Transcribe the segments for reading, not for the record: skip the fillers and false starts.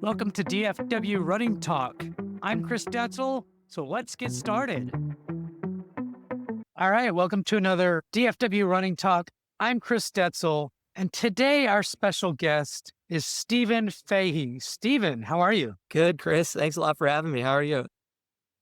Welcome to DFW Running Talk. I'm Chris Detzel, so let's get started. All right, welcome to another DFW Running Talk. I'm Chris Detzel, and today our special guest is Stephen Fahy. Stephen, how are you? Good, Chris. Thanks a lot for having me. How are you?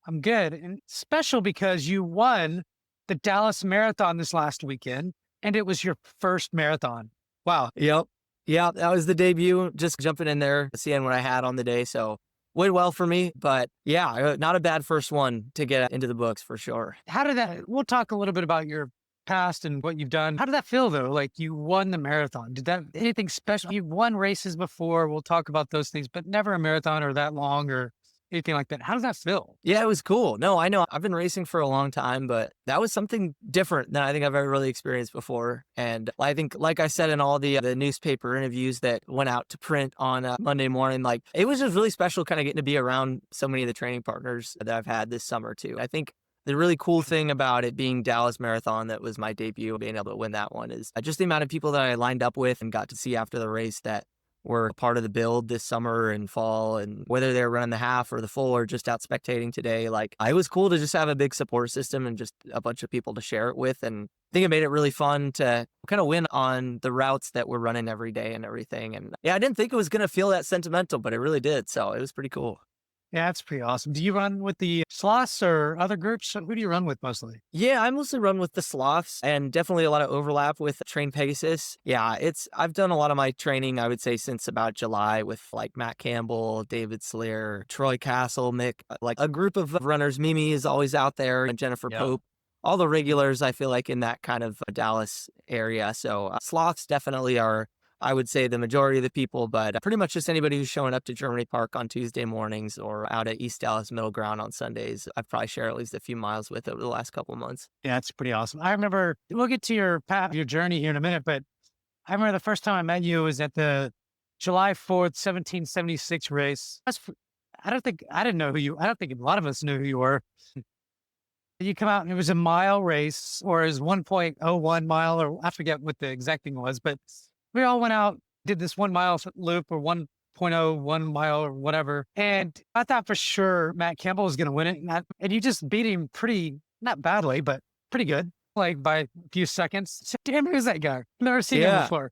I'm good, and special because you won the Dallas Marathon this last weekend, and it was your first marathon. Wow. Yep. Yeah, that was the debut. Just jumping in there, seeing what I had on the day. So went well for me, but yeah, not a bad first one to get into the books for sure. How did that, we'll talk a little bit about your past and what you've done. How did that feel though? Like you won the marathon. Did that, anything special? You've won races before. We'll talk about those things, but never a marathon or that long or anything like that. How does that feel? Yeah, it was cool. No, I know I've been racing for a long time, but that was something different than I think I've ever really experienced before. And I think, like I said in all the newspaper interviews that went out to print on Monday morning, like it was just really special kind of getting to be around so many of the training partners that I've had this summer too. I think the really cool thing about it being Dallas Marathon, that was my debut, being able to win that one, is just the amount of people that I lined up with and got to see after the race that were part of the build this summer and fall, and whether they were running the half or the full or just out spectating today. Like, it was cool to just have a big support system and just a bunch of people to share it with. And I think it made it really fun to kind of win on the routes that we're running every day and everything. And yeah, I didn't think it was going to feel that sentimental, but it really did. So it was pretty cool. Yeah, that's pretty awesome. Do you run with the Sloths or other groups? Who do you run with mostly? Yeah, I mostly run with the Sloths, and definitely a lot of overlap with Train Pegasus. Yeah, I've done a lot of my training, I would say, since about July with like Matt Campbell, David Sleer, Troy Castle, Mick, like a group of runners. Mimi is always out there, and Jennifer Pope. All the regulars, I feel like, in that kind of Dallas area. So Sloths definitely are, I would say, the majority of the people, but pretty much just anybody who's showing up to Germany Park on Tuesday mornings or out at East Dallas Middle Ground on Sundays, I've probably shared at least a few miles with over the last couple of months. Yeah, that's pretty awesome. I remember, we'll get to your path, your journey here in a minute, but I remember the first time I met you was at the July 4th, 1776 race. I don't think a lot of us knew who you were. You come out and it was a mile race, or it was 1.01 mile, or I forget what the exact thing was, but we all went out, did this 1 mile loop or 1.01 mile or whatever. And I thought for sure Matt Campbell was going to win it. And you just beat him pretty, not badly, but pretty good, like by a few seconds. So, damn, who's that guy? Never seen him before.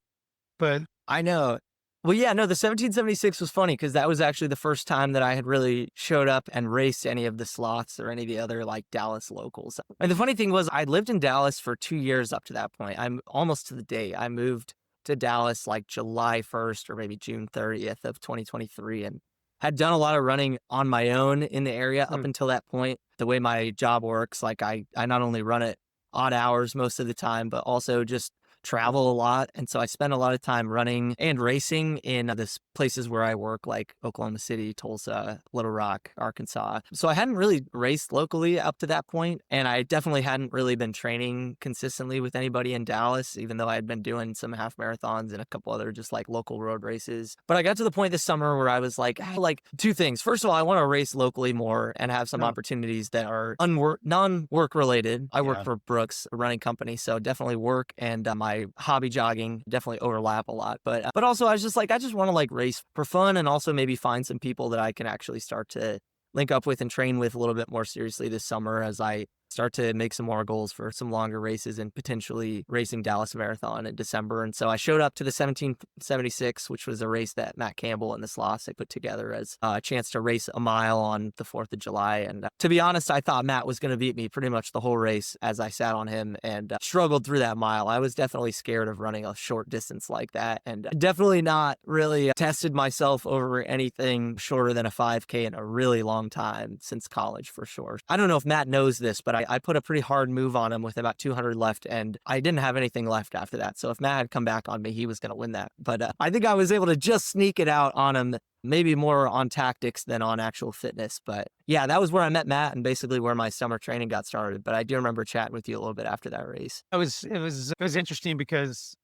But I know. Well, yeah, no, the 1776 was funny because that was actually the first time that I had really showed up and raced any of the Sloths or any of the other like Dallas locals. And the funny thing was, I lived in Dallas for 2 years up to that point. I'm almost to the day. I moved to Dallas like July 1st or maybe June 30th of 2023, and had done a lot of running on my own in the area up until that point. The way my job works, like I not only run it odd hours most of the time, but also just travel a lot. And so I spend a lot of time running and racing in the places where I work, like Oklahoma City, Tulsa, Little Rock, Arkansas. So I hadn't really raced locally up to that point, and I definitely hadn't really been training consistently with anybody in Dallas, even though I had been doing some half marathons and a couple other just like local road races. But I got to the point this summer where I was like two things. First of all, I want to race locally more and have some opportunities that are non-work related. I work for Brooks, a running company, so definitely work and my hobby jogging definitely overlap a lot. But also I was just like, I just want to like race for fun, and also maybe find some people that I can actually start to link up with and train with a little bit more seriously this summer as I start to make some more goals for some longer races and potentially racing Dallas Marathon in December. And so I showed up to the 1776, which was a race that Matt Campbell and the Sloths had put together as a chance to race a mile on the 4th of July. And to be honest, I thought Matt was going to beat me pretty much the whole race as I sat on him and struggled through that mile. I was definitely scared of running a short distance like that, and definitely not really tested myself over anything shorter than a 5K in a really long time since college for sure. I don't know if Matt knows this, but I put a pretty hard move on him with about 200 left, and I didn't have anything left after that. So if Matt had come back on me, he was going to win that. But I think I was able to just sneak it out on him, maybe more on tactics than on actual fitness. But yeah, that was where I met Matt and basically where my summer training got started. But I do remember chatting with you a little bit after that race. it was interesting because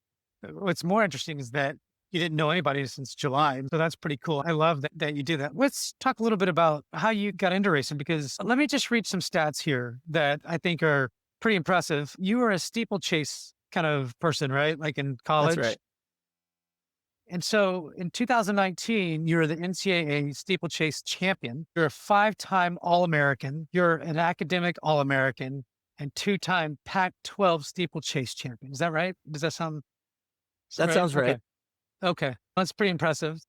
what's more interesting is that you didn't know anybody since July. So that's pretty cool. I love that you do that. Let's talk a little bit about how you got into racing, because let me just read some stats here that I think are pretty impressive. You were a steeplechase kind of person, right? Like in college. That's right. And so in 2019, you're the NCAA steeplechase champion. You're a 5-time All-American. You're an academic All-American and 2-time Pac-12 steeplechase champion. Is that right? Does that sound That right? sounds Okay. right. Okay. That's pretty impressive.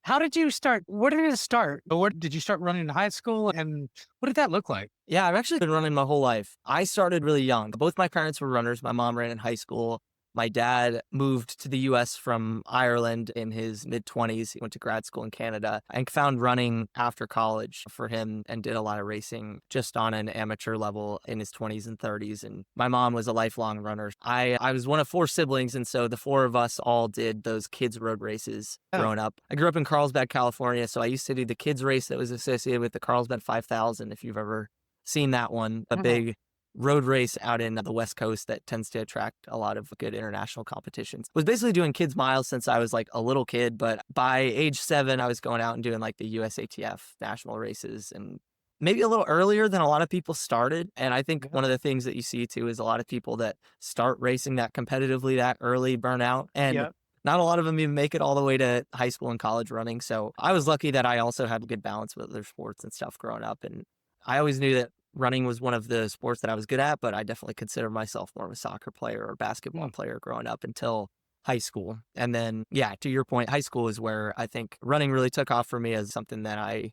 How did you start? Where did it start? Where did you start running in high school? And what did that look like? Yeah, I've actually been running my whole life. I started really young. Both my parents were runners. My mom ran in high school. My dad moved to the US from Ireland in his mid-20s. He went to grad school in Canada and found running after college for him and did a lot of racing just on an amateur level in his 20s and 30s. And my mom was a lifelong runner. I was one of 4 siblings, and so the 4 of us all did those kids' road races Oh, growing up. I grew up in Carlsbad, California, so I used to do the kids' race that was associated with the Carlsbad 5000, if you've ever seen that one, a mhm. big road race out in the West Coast that tends to attract a lot of good international competitions. Was basically doing kids miles since I was like a little kid, but by age 7, I was going out and doing like the USATF national races and maybe a little earlier than a lot of people started. And I think Yeah. one of the things that you see too is a lot of people that start racing that competitively that early burn out. And Yep. not a lot of them even make it all the way to high school and college running. So I was lucky that I also had a good balance with other sports and stuff growing up. And I always knew that running was one of the sports that I was good at, but I definitely considered myself more of a soccer player or basketball Mm. player growing up until high school. And then, yeah, to your point, high school is where I think running really took off for me as something that I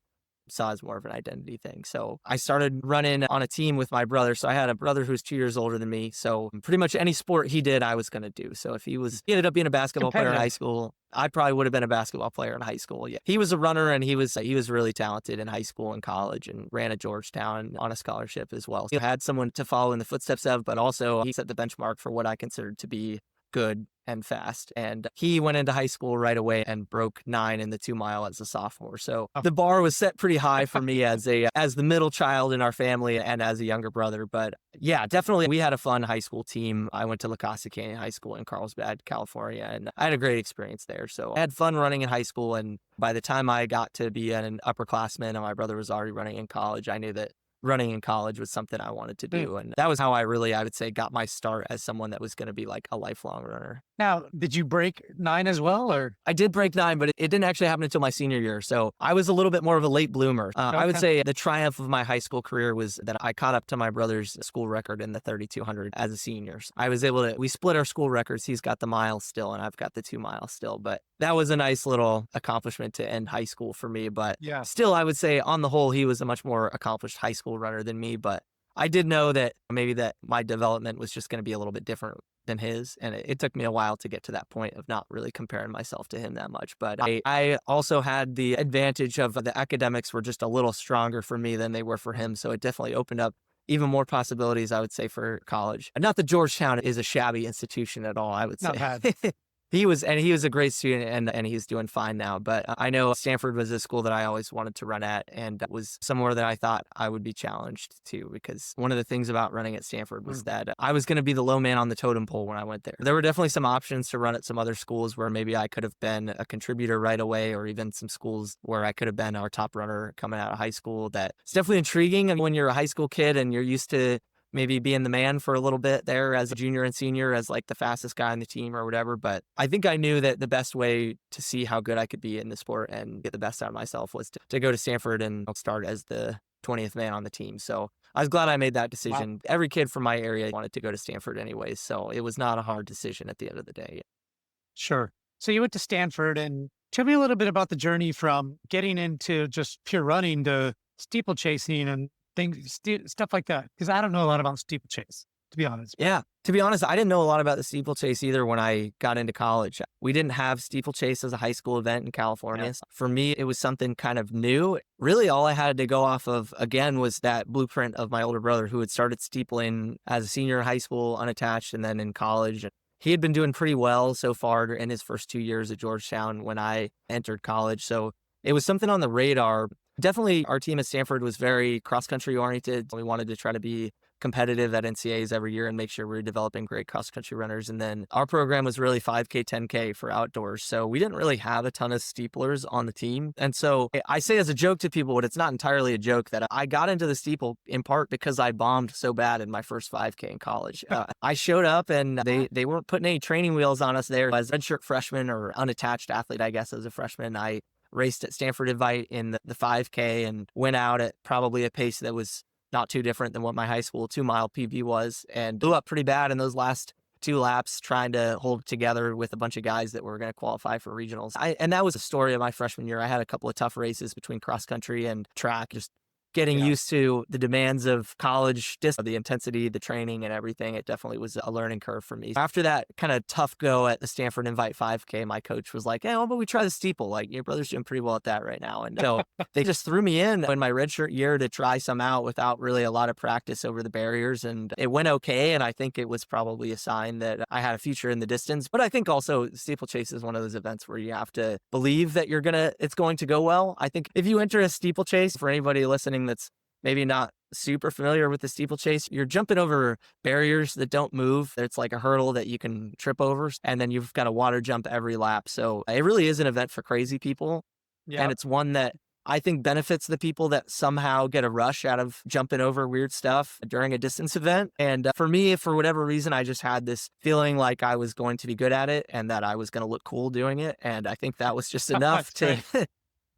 saw as more of an identity thing. So I started running on a team with my brother. So I had a brother who's 2 years older than me. So pretty much any sport he did, I was going to do. So if he ended up being a basketball player in high Competitive. school, I probably would have been a basketball player in high school. Yeah. He was a runner and he was really talented in high school and college and ran at Georgetown on a scholarship as well. He had someone to follow in the footsteps of, but also he set the benchmark for what I considered to be good and fast. And he went into high school right away and broke 9 in the 2 mile as a sophomore. So Oh, the bar was set pretty high for me as the middle child in our family and as a younger brother. But yeah, definitely we had a fun high school team. I went to La Casa Canyon High School in Carlsbad, California, and I had a great experience there. So I had fun running in high school. And by the time I got to be an upperclassman and my brother was already running in college, I knew that running in college was something I wanted to mm. do. And that was how I would say, got my start as someone that was going to be like a lifelong runner. Now, did you break 9 as well, or? I did break 9, but it didn't actually happen until my senior year. So I was a little bit more of a late bloomer. I would Okay. say the triumph of my high school career was that I caught up to my brother's school record in the 3,200 as a senior. So I was able to, we split our school records. He's got the mile still, and I've got the 2 mile still. But that was a nice little accomplishment to end high school for me. But Yeah. still, I would say on the whole, he was a much more accomplished high school runner than me. But I did know that maybe that my development was just going to be a little bit different than his. And it took me a while to get to that point of not really comparing myself to him that much. But I also had the advantage of the academics were just a little stronger for me than they were for him. So it definitely opened up even more possibilities, I would say, for college. And not that Georgetown is a shabby institution at all, I would Not say. bad. He was a great student and he's doing fine now. But I know Stanford was a school that I always wanted to run at and that was somewhere that I thought I would be challenged to, because one of the things about running at Stanford was Mm. that I was going to be the low man on the totem pole when I went there. There were definitely some options to run at some other schools where maybe I could have been a contributor right away, or even some schools where I could have been our top runner coming out of high school. That it's definitely intriguing. And when you're a high school kid and you're used to maybe being the man for a little bit there as a junior and senior, as like the fastest guy on the team or whatever. But I think I knew that the best way to see how good I could be in the sport and get the best out of myself was to go to Stanford and start as the 20th man on the team. So I was glad I made that Wow. decision. Every kid from my area wanted to go to Stanford anyways. So it was not a hard decision at the end of the day. Sure. So you went to Stanford, and tell me a little bit about the journey from getting into just pure running to steeplechasing and things, stuff like that. Because I don't know a lot about steeplechase, to be honest. Yeah. To be honest, I didn't know a lot about the steeplechase either when I got into college. We didn't have steeplechase as a high school event in California. Yeah. For me, it was something kind of new. Really, all I had to go off of, again, was that blueprint of my older brother who had started steepling as a senior in high school, unattached, and then in college. He had been doing pretty well so far in his first 2 years at Georgetown when I entered college. So it was something on the radar. Definitely, our team at Stanford was very cross-country oriented. We wanted to try to be competitive at NCAAs every year and make sure we're developing great cross-country runners. And then our program was really 5K, 10K for outdoors. So we didn't really have a ton of steeplers on the team. And so I say as a joke to people, but it's not entirely a joke, that I got into the steeple in part because I bombed so bad in my first 5K in college. I showed up and they weren't putting any training wheels on us there. As a redshirt freshman or unattached athlete, I guess, as a freshman, I raced at Stanford Invite in the 5K and went out at probably a pace that was not too different than what my high school 2-mile PB was, and blew up pretty bad in those last 2 laps trying to hold it together with a bunch of guys that were going to qualify for regionals. And that was the story of my freshman year. I had a couple of tough races between cross country and track, just getting used to the demands of college, just the intensity, the training and everything. It definitely was a learning curve for me. After that kind of tough go at the Stanford Invite 5K, my coach was like, hey, how about we try the steeple? Like, your brother's doing pretty well at that right now. And so they just threw me in my redshirt year to try some out without really a lot of practice over the barriers. And it went okay. And I think it was probably a sign that I had a future in the distance. But I think also steeplechase is one of those events where you have to believe that it's going to go well. I think if you enter a steeplechase, for anybody listening that's maybe not super familiar with the steeplechase, you're jumping over barriers that don't move. It's like a hurdle that you can trip over, and then you've got to water jump every lap. So it really is an event for crazy people. And it's one that I think benefits the people that somehow get a rush out of jumping over weird stuff during a distance event. And for me, for whatever reason, I just had this feeling like I was going to be good at it and that I was going to look cool doing it. And I think that was just enough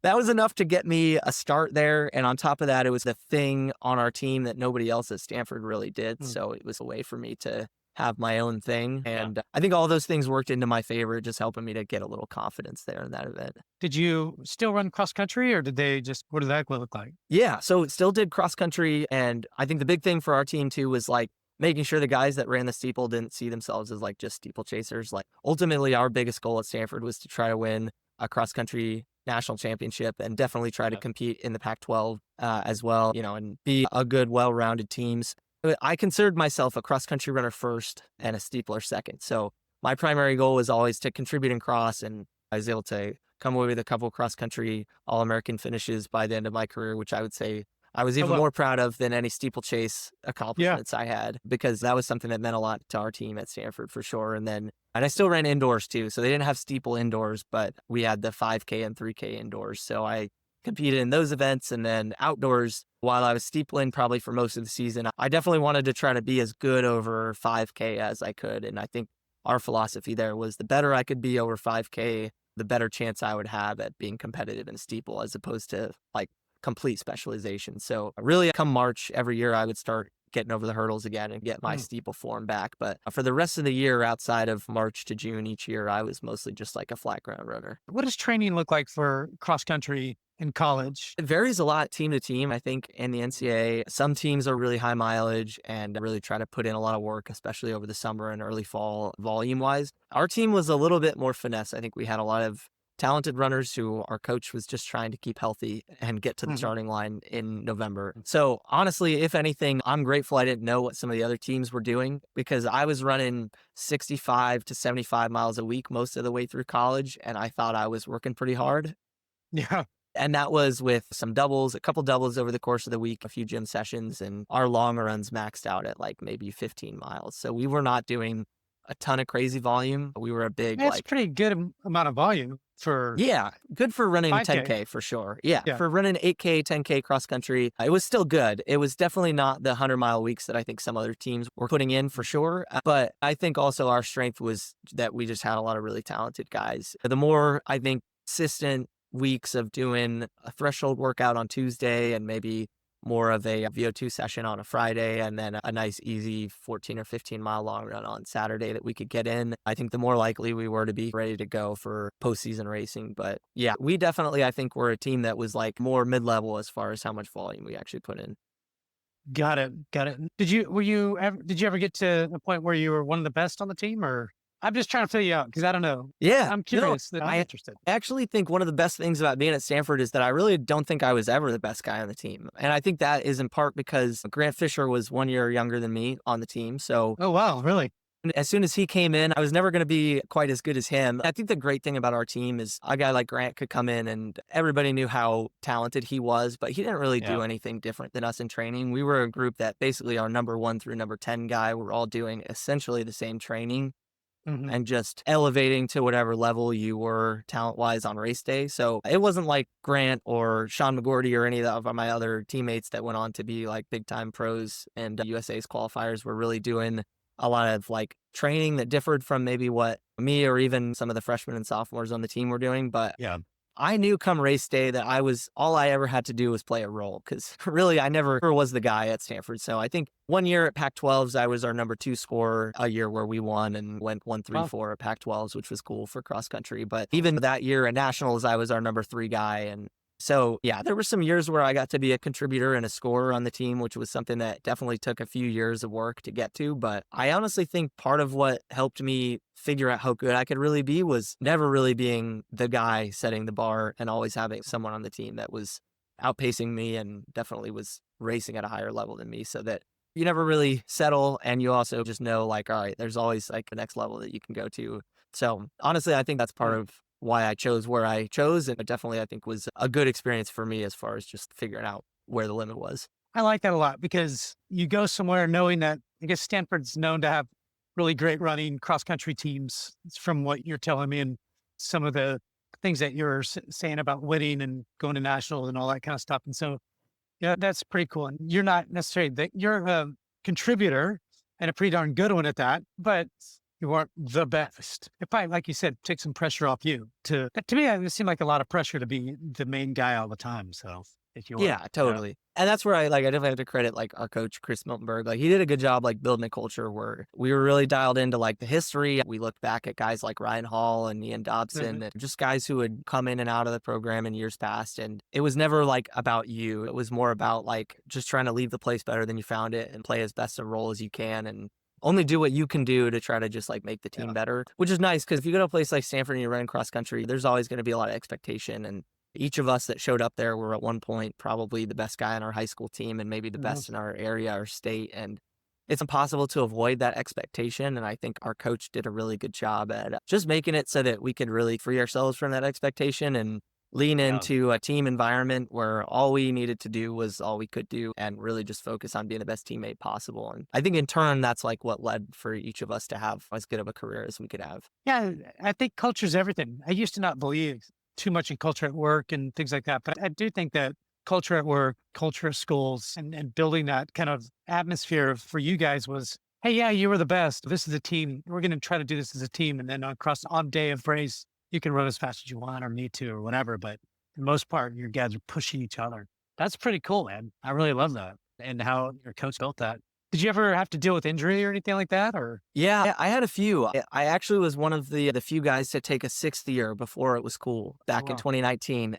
that was enough to get me a start there. And on top of that, it was the thing on our team that nobody else at Stanford really did. So it was a way for me to have my own thing. And I think all those things worked into my favor, just helping me to get a little confidence there in that event. Did you still run cross country, or what did that look like? Yeah. So still did cross country. And I think the big thing for our team too was like making sure the guys that ran the steeple didn't see themselves as like just steeplechasers. Like ultimately our biggest goal at Stanford was to try to win a cross country national championship and definitely try to compete in the Pac-12 as well, and be a good, well-rounded teams. I considered myself a cross-country runner first and a steepler second. So my primary goal was always to contribute in cross, and I was able to come away with a couple cross-country All-American finishes by the end of my career, which I would say I was even more proud of than any steeplechase accomplishments I had, because that was something that meant a lot to our team at Stanford for sure. And I still ran indoors too. So they didn't have steeple indoors, but we had the 5K and 3K indoors. So I competed in those events. And then outdoors, while I was steepling probably for most of the season, I definitely wanted to try to be as good over 5K as I could. And I think our philosophy there was the better I could be over 5K, the better chance I would have at being competitive in steeple, as opposed to like complete specialization. So really come March every year, I would start getting over the hurdles again and get my steeple form back. But for the rest of the year, outside of March to June each year, I was mostly just like a flat ground runner. What does training look like for cross country in college? It varies a lot team to team. I think in the NCAA, some teams are really high mileage and really try to put in a lot of work, especially over the summer and early fall volume wise. Our team was a little bit more finesse. I think we had a lot of talented runners who our coach was just trying to keep healthy and get to the starting line in November. So honestly, if anything, I'm grateful I didn't know what some of the other teams were doing, because I was running 65 to 75 miles a week most of the way through college, and I thought I was working pretty hard. Yeah. And that was with some doubles, a couple doubles over the course of the week, a few gym sessions, and our long runs maxed out at like maybe 15 miles. So we were not doing a ton of crazy volume. We were a big, That's pretty good amount of volume for good for running 5K. 10K for sure. Yeah, for running 8K, 10K cross country, it was still good. It was definitely not the 100-mile weeks that I think some other teams were putting in for sure. But I think also our strength was that we just had a lot of really talented guys. The more, I think, consistent weeks of doing a threshold workout on Tuesday and maybe more of a VO2 session on a Friday, and then a nice easy 14 or 15 mile long run on Saturday that we could get in, I think the more likely we were to be ready to go for postseason racing. But yeah, we definitely, I think, were a team that was like more mid-level as far as how much volume we actually put in. Got it. Did you ever get to a point where you were one of the best on the team, or? I'm just trying to fill you out because I don't know. Yeah. I'm curious. I'm interested. I actually think one of the best things about being at Stanford is that I really don't think I was ever the best guy on the team. And I think that is in part because Grant Fisher was 1 year younger than me on the team. So Oh, wow. Really? And as soon as he came in, I was never going to be quite as good as him. I think the great thing about our team is a guy like Grant could come in and everybody knew how talented he was, but he didn't really Yeah. do anything different than us in training. We were a group that basically our number 1 through number 10 guy were all doing essentially the same training Hmm. and just elevating to whatever level you were talent-wise on race day. So it wasn't like Grant or Sean McGorty or any of my other teammates that went on to be like big-time pros and USA's qualifiers were really doing a lot of like training that differed from maybe what me or even some of the freshmen and sophomores on the team were doing. But Yeah. I knew come race day that all I ever had to do was play a role because really I never was the guy at Stanford. So I think one year at Pac-12s, I was our number 2 scorer, a year where we won and went 1-3-4 at Pac-12s, which was cool for cross country. But even that year at Nationals, I was our number 3 guy. And so, yeah, there were some years where I got to be a contributor and a scorer on the team, which was something that definitely took a few years of work to get to. But I honestly think part of what helped me figure out how good I could really be was never really being the guy setting the bar and always having someone on the team that was outpacing me and definitely was racing at a higher level than me, so that you never really settle. And you also just know, like, all right, there's always like the next level that you can go to. So honestly, I think that's part of why I chose where I chose. And it definitely, I think, was a good experience for me as far as just figuring out where the limit was. I like that a lot because you go somewhere knowing that, I guess Stanford's known to have really great running cross country teams from what you're telling me and some of the things that you're saying about winning and going to nationals and all that kind of stuff. And so, yeah, that's pretty cool. And you're not necessarily you're a contributor and a pretty darn good one at that, but you weren't the best. It probably, like you said, take some pressure off you to me, it seemed like a lot of pressure to be the main guy all the time. So if you were, Yeah, totally. And that's where I definitely have to credit like our coach, Chris Miltenberg. Like he did a good job like building a culture where we were really dialed into like the history. We looked back at guys like Ryan Hall and Ian Dobson, and just guys who had come in and out of the program in years past. And it was never like about you. It was more about like just trying to leave the place better than you found it and play as best a role as you can and only do what you can do to try to just like make the team better, which is nice because if you go to a place like Stanford and you're running cross country, there's always going to be a lot of expectation. And each of us that showed up there were at one point probably the best guy on our high school team and maybe the best in our area or state. And it's impossible to avoid that expectation. And I think our coach did a really good job at just making it so that we could really free ourselves from that expectation and lean into a team environment where all we needed to do was all we could do and really just focus on being the best teammate possible. And I think in turn, that's like what led for each of us to have as good of a career as we could have. Yeah, I think culture's everything. I used to not believe too much in culture at work and things like that, but I do think that culture at work, culture at schools, and building that kind of atmosphere for you guys was, hey, yeah, you were the best. This is a team. We're going to try to do this as a team. And then on day of race, you can run as fast as you want or need to or whatever. But for the most part, your guys are pushing each other. That's pretty cool, man. I really love that and how your coach built that. Did you ever have to deal with injury or anything like that? Or Yeah, I had a few. I actually was one of the few guys to take a 6th year before it was cool back in 2019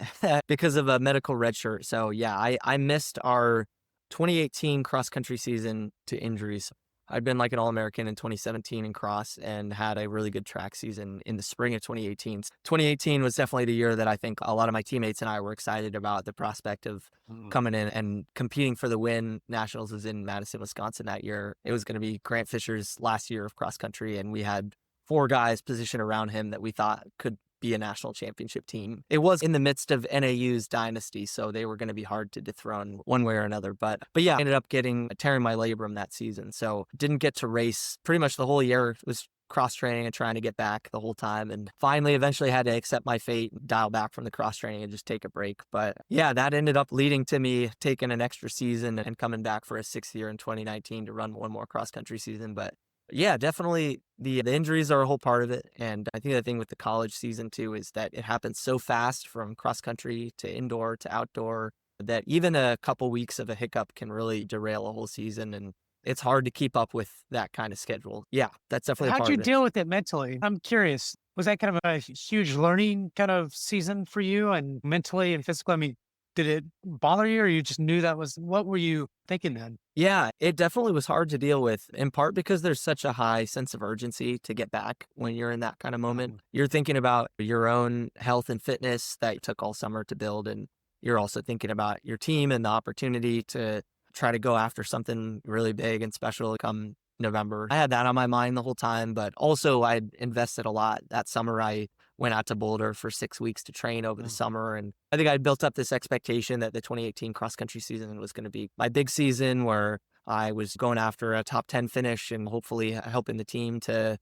because of a medical red shirt. So yeah, I missed our 2018 cross country season to injuries. I'd been like an All-American in 2017 in cross and had a really good track season in the spring of 2018. 2018 was definitely the year that I think a lot of my teammates and I were excited about the prospect of coming in and competing for the win. Nationals was in Madison, Wisconsin that year. It was going to be Grant Fisher's last year of cross country, and we had 4 guys positioned around him that we thought could be a national championship team. It was in the midst of NAU's dynasty, so they were going to be hard to dethrone one way or another. But yeah, I ended up tearing my labrum that season, so didn't get to race pretty much the whole year. It was cross training and trying to get back the whole time, and finally eventually had to accept my fate, dial back from the cross training and just take a break. But yeah, that ended up leading to me taking an extra season and coming back for a 6th year in 2019 to run one more cross country season. But yeah, definitely the injuries are a whole part of it. And I think the thing with the college season too is that it happens so fast from cross country to indoor to outdoor that even a couple weeks of a hiccup can really derail a whole season. And it's hard to keep up with that kind of schedule. Yeah, that's definitely a how'd part you of it. deal with it mentally? I'm curious. Was that kind of a huge learning kind of season for you and mentally and physically? I mean, did it bother you or you just knew what were you thinking then? Yeah, it definitely was hard to deal with, in part because there's such a high sense of urgency to get back when you're in that kind of moment. You're thinking about your own health and fitness that took all summer to build, and you're also thinking about your team and the opportunity to try to go after something really big and special come November. I had that on my mind the whole time, but also I'd invested a lot. That summer, I went out to Boulder for 6 weeks to train over the summer. And I think I built up this expectation that the 2018 cross country season was going to be my big season where I was going after a top 10 finish and hopefully helping the team to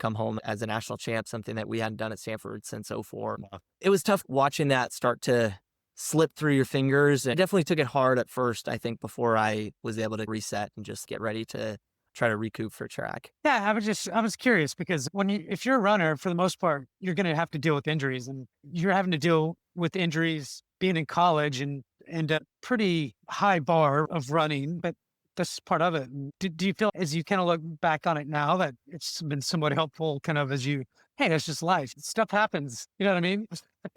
come home as a national champ, something that we hadn't done at Stanford since '04. Wow. It was tough watching that start to slip through your fingers. It definitely took it hard at first, I think, before I was able to reset and just get ready to try to recoup for track. Yeah, I was curious because if you're a runner, for the most part, you're going to have to deal with injuries, and you're having to deal with injuries being in college and a pretty high bar of running, but that's part of it. Do you feel as you kind of look back on it now that it's been somewhat helpful kind of as you, hey, that's just life. Stuff happens. You know what I mean?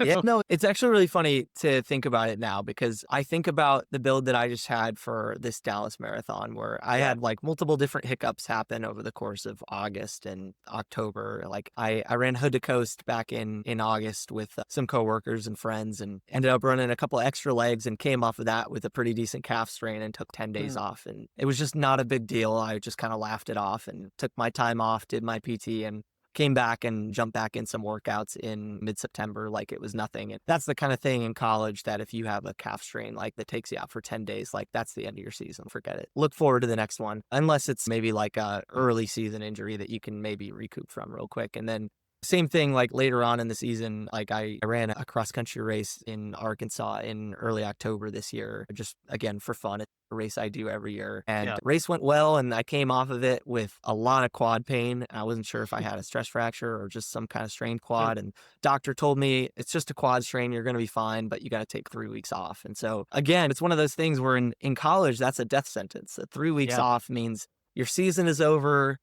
Yeah, no, it's actually really funny to think about it now because I think about the build that I just had for this Dallas marathon where I had like multiple different hiccups happen over the course of August and October. Like I ran hood to coast back in August with some coworkers and friends and ended up running a couple extra legs and came off of that with a pretty decent calf strain and took 10 days off. And it was just not a big deal. I just kind of laughed it off and took my time off, did my PT and came back and jumped back in some workouts in mid-September like it was nothing. And that's the kind of thing in college that if you have a calf strain like that takes you out for 10 days, like that's the end of your season. Forget it. Look forward to the next one, unless it's maybe like a early season injury that you can maybe recoup from real quick. And then same thing, like later on in the season, like I ran a cross country race in Arkansas in early October this year, just again for fun. It's a race I do every year. And the race went well, and I came off of it with a lot of quad pain. I wasn't sure if I had a stress fracture or just some kind of strained quad. And doctor told me it's just a quad strain. You're going to be fine, but you got to take 3 weeks off. And so again, it's one of those things where in college, that's a death sentence. 3 weeks off means your season is over.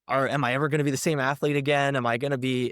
Or am I ever going to be the same athlete again?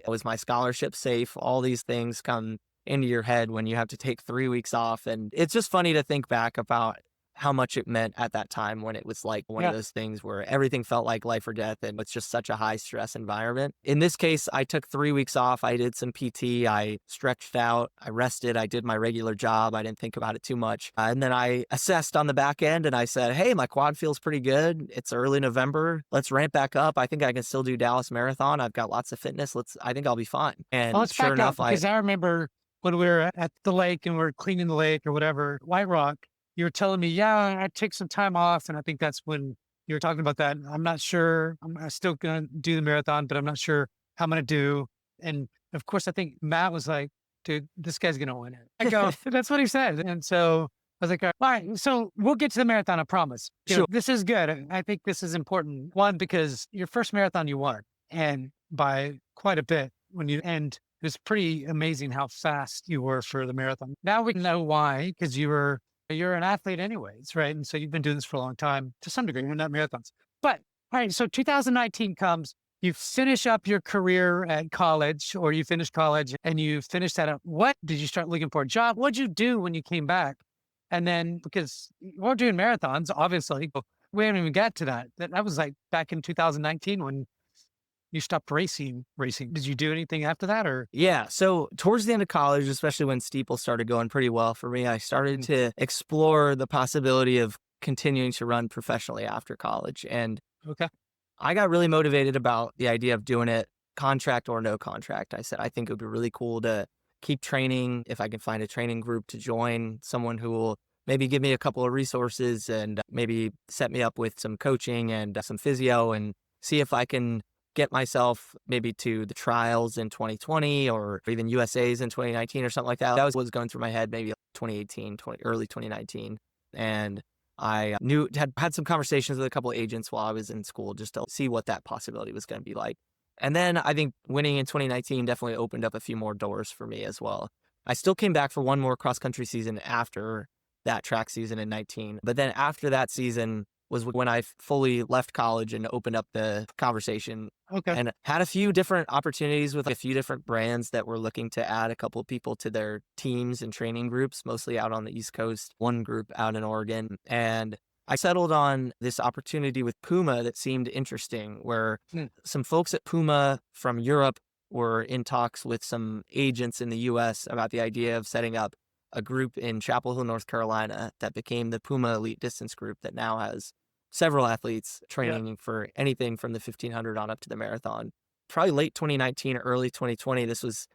Was my scholarship safe? All these things come into your head when you have to take 3 weeks off. And it's just funny to think back about how much it meant at that time when it was like one of those things where everything felt like life or death and it's just such a high stress environment. In this case, I took 3 weeks off. I did some PT. I stretched out. I rested. I did my regular job. I didn't think about it too much. And then I assessed on the back end and I said, hey, my quad feels pretty good. It's early November. Let's ramp back up. I think I can still do Dallas Marathon. I've got lots of fitness. I think I'll be fine. And let's sure back enough, up because I remember when we were at the lake and we were cleaning the lake or whatever, White Rock, you were telling me, yeah, I take some time off. And I think that's when you were talking about that. I'm not sure. I'm still going to do the marathon, but I'm not sure how I'm going to do. And of course, I think Matt was like, dude, this guy's going to win it. I go, that's what he said. And so I was like, all right, so we'll get to the marathon, I promise. This is good. I think this is important. One, because your first marathon you won, and by quite a bit and it was pretty amazing how fast you were for the marathon. Now we know why, because you're an athlete anyways, right? And so you've been doing this for a long time to some degree, you're not marathons. But all right, so 2019 comes, you finish up your career at college or you finish college and you finish that up. What did you start looking for a job? What'd you do when you came back? And then because we're doing marathons, obviously, but we haven't even got to that. That was like back in 2019 when you stopped racing. Did you do anything after that or? Yeah. So towards the end of college, especially when steeple started going pretty well for me, I started to explore the possibility of continuing to run professionally after college. And I got really motivated about the idea of doing it contract or no contract. I said, I think it would be really cool to keep training if I can find a training group to join, someone who will maybe give me a couple of resources and maybe set me up with some coaching and some physio and see if I can get myself maybe to the trials in 2020 or even USA's in 2019 or something like that. That was what was going through my head, maybe 2018, early 2019. And I had some conversations with a couple of agents while I was in school just to see what that possibility was going to be like. And then I think winning in 2019 definitely opened up a few more doors for me as well. I still came back for one more cross-country season after that track season in 19. But then after that season was when I fully left college and opened up the conversation and had a few different opportunities with a few different brands that were looking to add a couple of people to their teams and training groups, mostly out on the East Coast, one group out in Oregon. And I settled on this opportunity with Puma that seemed interesting, where some folks at Puma from Europe were in talks with some agents in the US about the idea of setting up a group in Chapel Hill, North Carolina that became the Puma Elite Distance Group that now has several athletes Yeah. training for anything from the 1500 on up to the marathon. Probably late 2019, early 2020, this was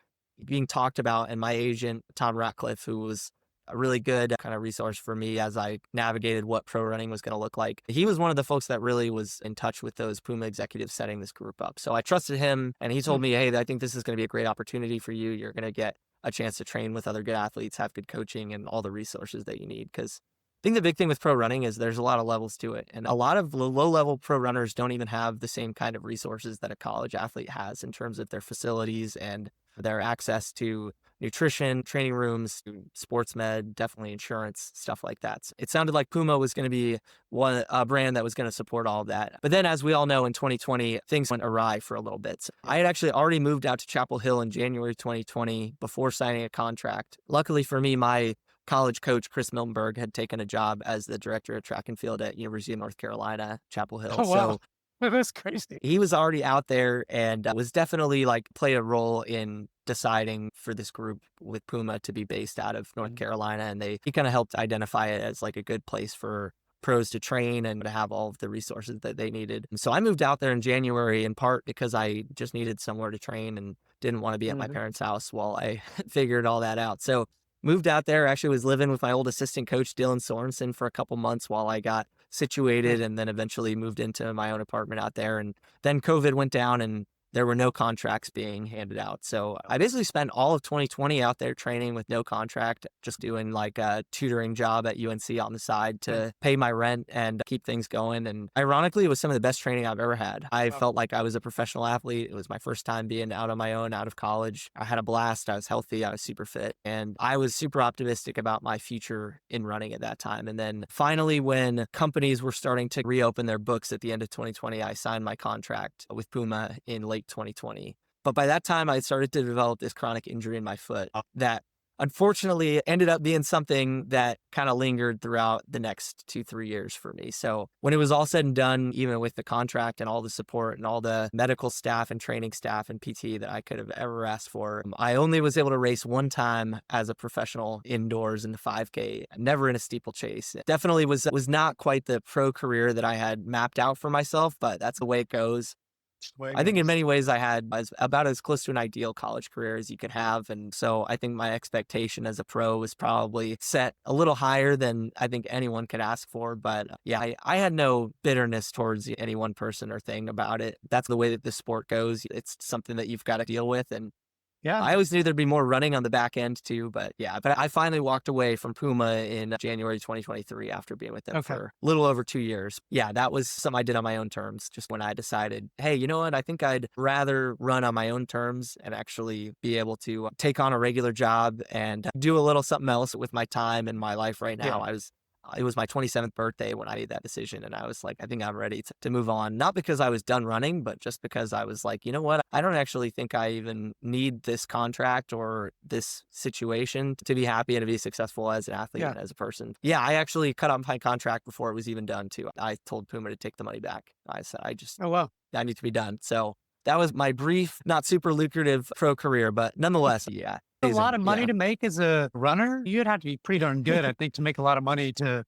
being talked about, and my agent, Tom Ratcliffe, who was a really good kind of resource for me as I navigated what pro running was going to look like. He was one of the folks that really was in touch with those Puma executives setting this group up. So I trusted him, and he told Mm. me, hey, I think this is going to be a great opportunity for you. You're going to get a chance to train with other good athletes, have good coaching, and all the resources that you need. Because I think the big thing with pro running is there's a lot of levels to it. And a lot of low-level pro runners don't even have the same kind of resources that a college athlete has in terms of their facilities and their access to nutrition, training rooms, sports med, definitely insurance, stuff like that. So it sounded like Puma was going to be a brand that was going to support all of that. But then, as we all know, in 2020, things went awry for a little bit. So I had actually already moved out to Chapel Hill in January 2020 before signing a contract. Luckily for me, my college coach, Chris Miltenberg, had taken a job as the director of track and field at University of North Carolina, Chapel Hill. Oh, wow. So That's crazy. he was already out there and was definitely played a role in deciding for this group with Puma to be based out of North Carolina. And he kind of helped identify it as a good place for pros to train and to have all of the resources that they needed. And so I moved out there in January, in part because I just needed somewhere to train and didn't want to be at my parents' house while I figured all that out. So moved out there, actually was living with my old assistant coach, Dylan Sorensen, for a couple months while I got situated, and then eventually moved into my own apartment out there. And then COVID went down and there were no contracts being handed out. So I basically spent all of 2020 out there training with no contract, just doing a tutoring job at UNC on the side to pay my rent and keep things going. And ironically, it was some of the best training I've ever had. I felt like I was a professional athlete. It was my first time being out on my own, out of college. I had a blast. I was healthy. I was super fit. And I was super optimistic about my future in running at that time. And then finally, when companies were starting to reopen their books at the end of 2020, I signed my contract with Puma in late 2020. But by that time, I started to develop this chronic injury in my foot that unfortunately ended up being something that kind of lingered throughout the next 2-3 years for me. So when it was all said and done, even with the contract and all the support and all the medical staff and training staff and PT that I could have ever asked for, I only was able to race one time as a professional indoors in the 5K, never in a steeplechase. It definitely was not quite the pro career that I had mapped out for myself, but that's the way it goes. I think in many ways I had about as close to an ideal college career as you could have. And so I think my expectation as a pro was probably set a little higher than I think anyone could ask for. But yeah, I had no bitterness towards any one person or thing about it. That's the way that the sport goes. It's something that you've got to deal with. And Yeah. I always knew there'd be more running on the back end too, but I finally walked away from Puma in January 2023 after being with them for a little over 2 years. Yeah, that was something I did on my own terms, just when I decided, hey, you know what? I think I'd rather run on my own terms and actually be able to take on a regular job and do a little something else with my time and my life right now. It was my 27th birthday when I made that decision. And I was like, I think I'm ready to move on. Not because I was done running, but just because I was like, you know what? I don't actually think I even need this contract or this situation to be happy and to be successful as an athlete and as a person. Yeah, I actually cut off my contract before it was even done too. I told Puma to take the money back. I said, I need to be done. So that was my brief, not super lucrative pro career, but nonetheless, yeah. A lot of money to make as a runner. You'd have to be pretty darn good, I think, to make a lot of money to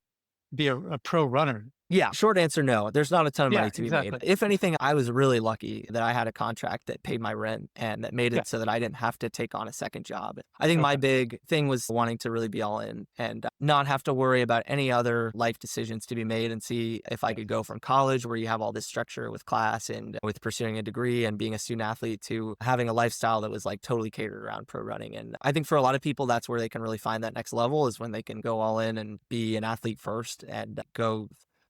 be a pro runner. Yeah, short answer, no. There's not a ton of money to be made. Exactly. If anything, I was really lucky that I had a contract that paid my rent and that made it so that I didn't have to take on a second job. I think my big thing was wanting to really be all in and not have to worry about any other life decisions to be made and see if I could go from college where you have all this structure with class and with pursuing a degree and being a student athlete to having a lifestyle that was totally catered around pro running. And I think for a lot of people, that's where they can really find that next level is when they can go all in and be an athlete first and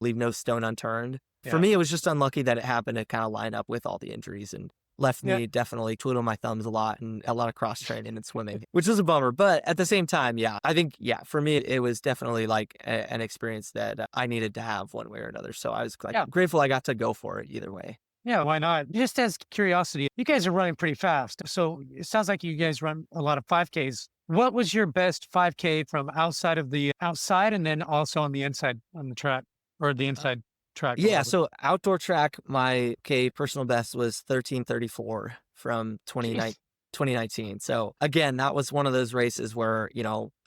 leave no stone unturned. Yeah. For me, it was just unlucky that it happened to kind of line up with all the injuries and left me definitely twiddling my thumbs a lot and a lot of cross training and swimming, which was a bummer. But at the same time, I think, for me, it was definitely an experience that I needed to have one way or another. So I was grateful I got to go for it either way. Yeah, why not? Just as curiosity, you guys are running pretty fast. So it sounds like you guys run a lot of 5Ks. What was your best 5K from outside and then also on the inside on the track? Or the inside track? Yeah, so outdoor track, my personal best was 13:34 from 2019. 2019. So again, that was one of those races where,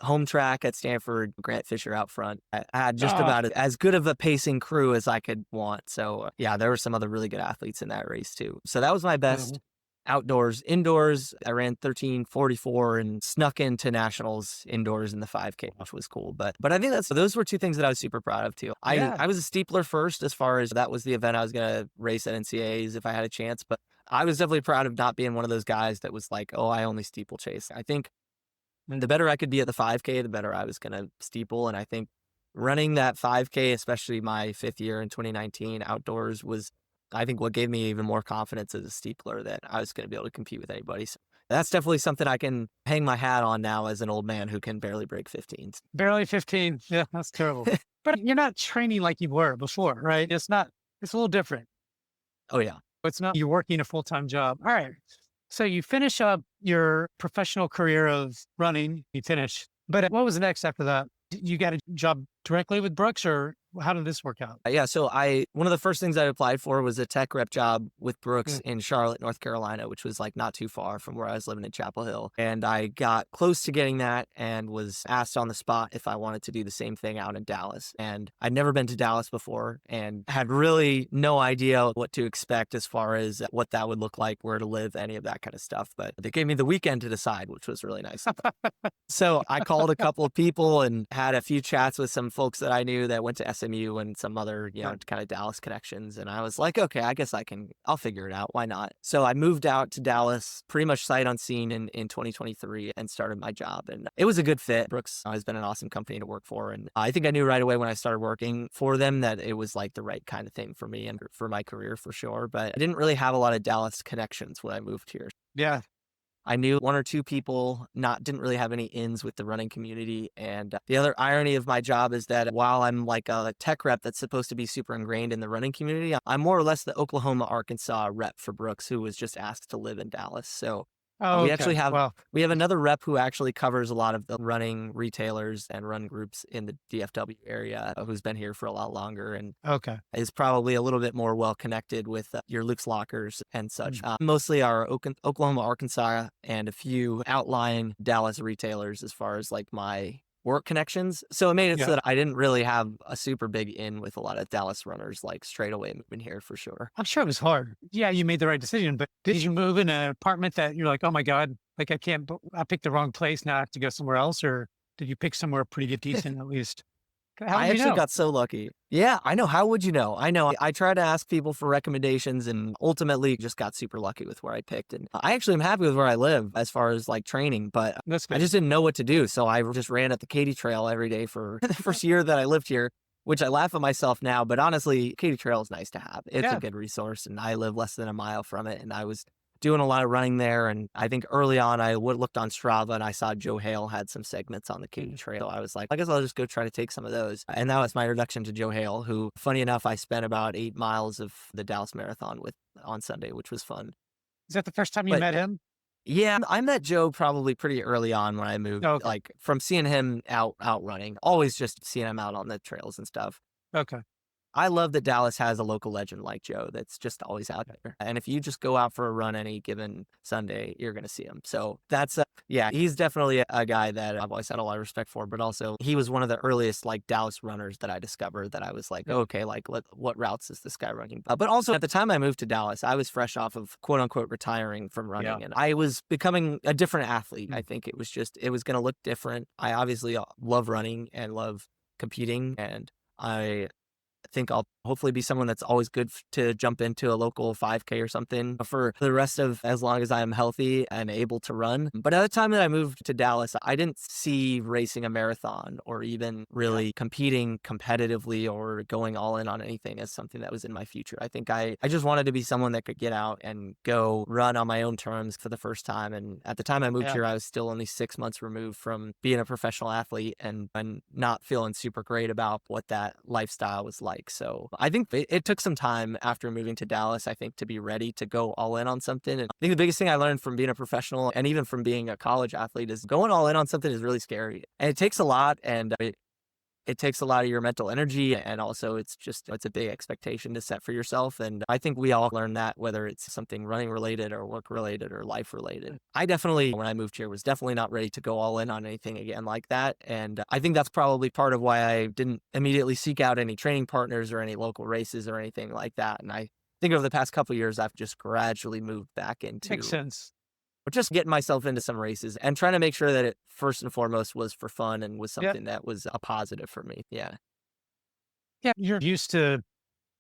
home track at Stanford, Grant Fisher out front. I had just Oh, about as good of a pacing crew as I could want. So yeah, there were some other really good athletes in that race too. So that was my best outdoors. Indoors, I ran 13:44 and snuck into nationals indoors in the 5K, which was cool. But I think those were two things that I was super proud of too. yeah. I was a steepler first, as far as that was the event I was going to race at NCAAs if I had a chance. But I was definitely proud of not being one of those guys that was like, oh, I only steeplechase. I think the better I could be at the 5K, the better I was going to steeple. And I think running that 5K, especially my 5th year in 2019 outdoors, was, I think, what gave me even more confidence as a steepler that I was going to be able to compete with anybody. So that's definitely something I can hang my hat on now as an old man who can barely break 15s. Barely 15. Yeah, that's terrible. But you're not training like you were before, right? It's a little different. Oh, yeah. It's not you're working a full-time job. All right. So you finish up your professional career of running, you finish. But what was next after that? You got a job directly with Brooks, or how did this work out? Yeah, so one of the first things I applied for was a tech rep job with Brooks Mm. in Charlotte, North Carolina, which was like not too far from where I was living in Chapel Hill. And I got close to getting that and was asked on the spot if I wanted to do the same thing out in Dallas. And I'd never been to Dallas before and had really no idea what to expect as far as what that would look like, where to live, any of that kind of stuff. But they gave me the weekend to decide, which was really nice. So I called a couple of people and had a few chats with some folks that I knew that went to SMU and some other, kind of Dallas connections. And I was like, okay, I guess I'll figure it out. Why not? So I moved out to Dallas pretty much sight unseen in 2023 and started my job. And it was a good fit. Brooks has been an awesome company to work for. And I think I knew right away when I started working for them that it was like the right kind of thing for me and for my career for sure. But I didn't really have a lot of Dallas connections when I moved here. Yeah. I knew one or two people, didn't really have any ins with the running community. And the other irony of my job is that while I'm like a tech rep that's supposed to be super ingrained in the running community, I'm more or less the Oklahoma, Arkansas rep for Brooks, who was just asked to live in Dallas. So Oh, we okay. actually have Well, we have another rep who actually covers a lot of the running retailers and run groups in the DFW area, who's been here for a lot longer and okay. is probably a little bit more well connected with your Luke's Lockers and such. Mm. Mostly our Oklahoma, Arkansas, and a few outlying Dallas retailers as far as like my work connections. So it made it Yeah. so that I didn't really have a super big in with a lot of Dallas runners like straight away moving here for sure. I'm sure it was hard. Yeah, you made the right decision, but did you move in an apartment that you're like, oh my God, like I picked the wrong place, now I have to go somewhere else? Or did you pick somewhere pretty decent at least? How I did you actually know? got so lucky. Yeah, I know. How would you know? I know. I tried to ask people for recommendations and ultimately just got super lucky with where I picked. And I actually am happy with where I live as far as like training, but That's I good. just didn't know what to do. So I just ran at the Katy Trail every day for the first year that I lived here, which I laugh at myself now. But honestly, Katy Trail is nice to have. It's Yeah. a good resource and I live less than a mile from it. And I was doing a lot of running there. And I think early on, I looked on Strava and I saw Joe Hale had some segments on the Katy Trail. I was like, I guess I'll just go try to take some of those. And that was my introduction to Joe Hale, who, funny enough, I spent about 8 miles of the Dallas Marathon with on Sunday, which was fun. Is that the first time you But met him? yeah, I met Joe probably pretty early on when I moved, Okay. like from seeing him out running, always just seeing him out on the trails and stuff. Okay. I love that Dallas has a local legend like Joe that's just always out there. And if you just go out for a run any given Sunday, you're going to see him. So that's, yeah, he's definitely a guy that I've always had a lot of respect for. But also, he was one of the earliest like Dallas runners that I discovered that I was like, Yeah. okay, like what routes is this guy running? But also, at the time I moved to Dallas, I was fresh off of quote unquote retiring from running. Yeah. And I was becoming a different athlete. Mm. I think it was going to look different. I obviously love running and love competing. And I think I'll hopefully be someone that's always good to jump into a local 5K or something for the rest of as long as I'm healthy and able to run. But at the time that I moved to Dallas, I didn't see racing a marathon or even really competing competitively or going all in on anything as something that was in my future. I think I just wanted to be someone that could get out and go run on my own terms for the first time. And at the time I moved Yeah. here, I was still only 6 months removed from being a professional athlete and not feeling super great about what that lifestyle was like. So I think it took some time after moving to Dallas, I think, to be ready to go all in on something. And I think the biggest thing I learned from being a professional and even from being a college athlete is going all in on something is really scary. And it takes a lot. And it takes a lot of your mental energy, and also it's a big expectation to set for yourself. And I think we all learn that, whether it's something running related or work related or life related. I definitely, when I moved here, was definitely not ready to go all in on anything again like that. And I think that's probably part of why I didn't immediately seek out any training partners or any local races or anything like that. And I think over the past couple of years, I've just gradually moved back Makes into sense. just getting myself into some races and trying to make sure that it first and foremost was for fun and was Yeah. something that was a positive for me. Yeah. Yeah. You're used to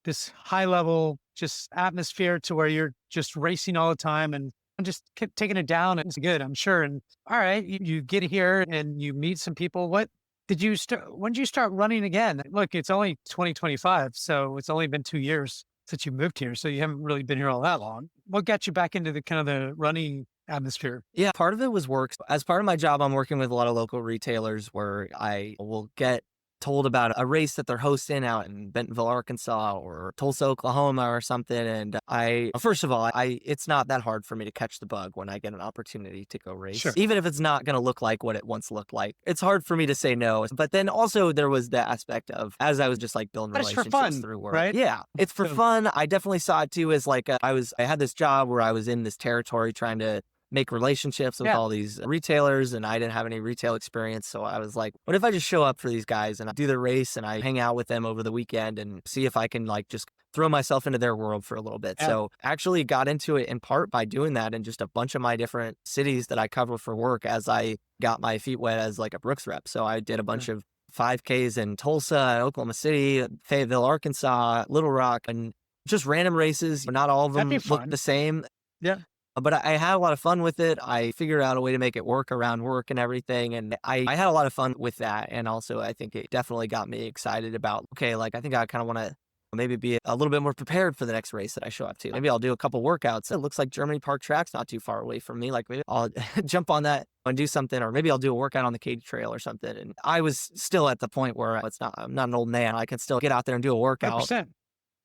this high level just atmosphere to where you're just racing all the time and just kept taking it down. It's good, I'm sure. And all right, you get here and you meet some people. What did you start? When did you start running again? Look, it's only 2025, so it's only been 2 years since you moved here. So you haven't really been here all that long. What got you back into the kind of the running atmosphere? Yeah, part of it was work. As part of my job, I'm working with a lot of local retailers where I will get told about a race that they're hosting out in Bentonville, Arkansas, or Tulsa, Oklahoma, or something. And first of all, it's not that hard for me to catch the bug when I get an opportunity to go race, Sure. even if it's not going to look like what it once looked like. It's hard for me to say no. But then also there was the aspect of, as I was just like building But it's for relationships fun, through work. right? Yeah, it's for So, fun. I definitely saw it too as like I had this job where I was in this territory trying to make relationships with yeah, all these retailers, and I didn't have any retail experience. So I was like, what if I just show up for these guys and I do the race and I hang out with them over the weekend and see if I can like just throw myself into their world for a little bit. yeah, So actually got into it in part by doing that in just a bunch of my different cities that I cover for work as I got my feet wet as like a Brooks rep. So I did a bunch of 5Ks in Tulsa, Oklahoma City, Fayetteville, Arkansas, Little Rock, and just random races. Not all of that'd be them look fun. the same. Yeah. But I had a lot of fun with it. I figured out a way to make it work around work and everything. And I had a lot of fun with that. And also, I think it definitely got me excited about, okay, like I think I kind of want to maybe be a little bit more prepared for the next race that I show up to. Maybe I'll do a couple workouts. It looks like Germany Park Track's not too far away from me. Like maybe I'll jump on that and do something, or maybe I'll do a workout on the Katy Trail or something. And I was still at the point where I'm not an old man. I can still get out there and do a workout 100%.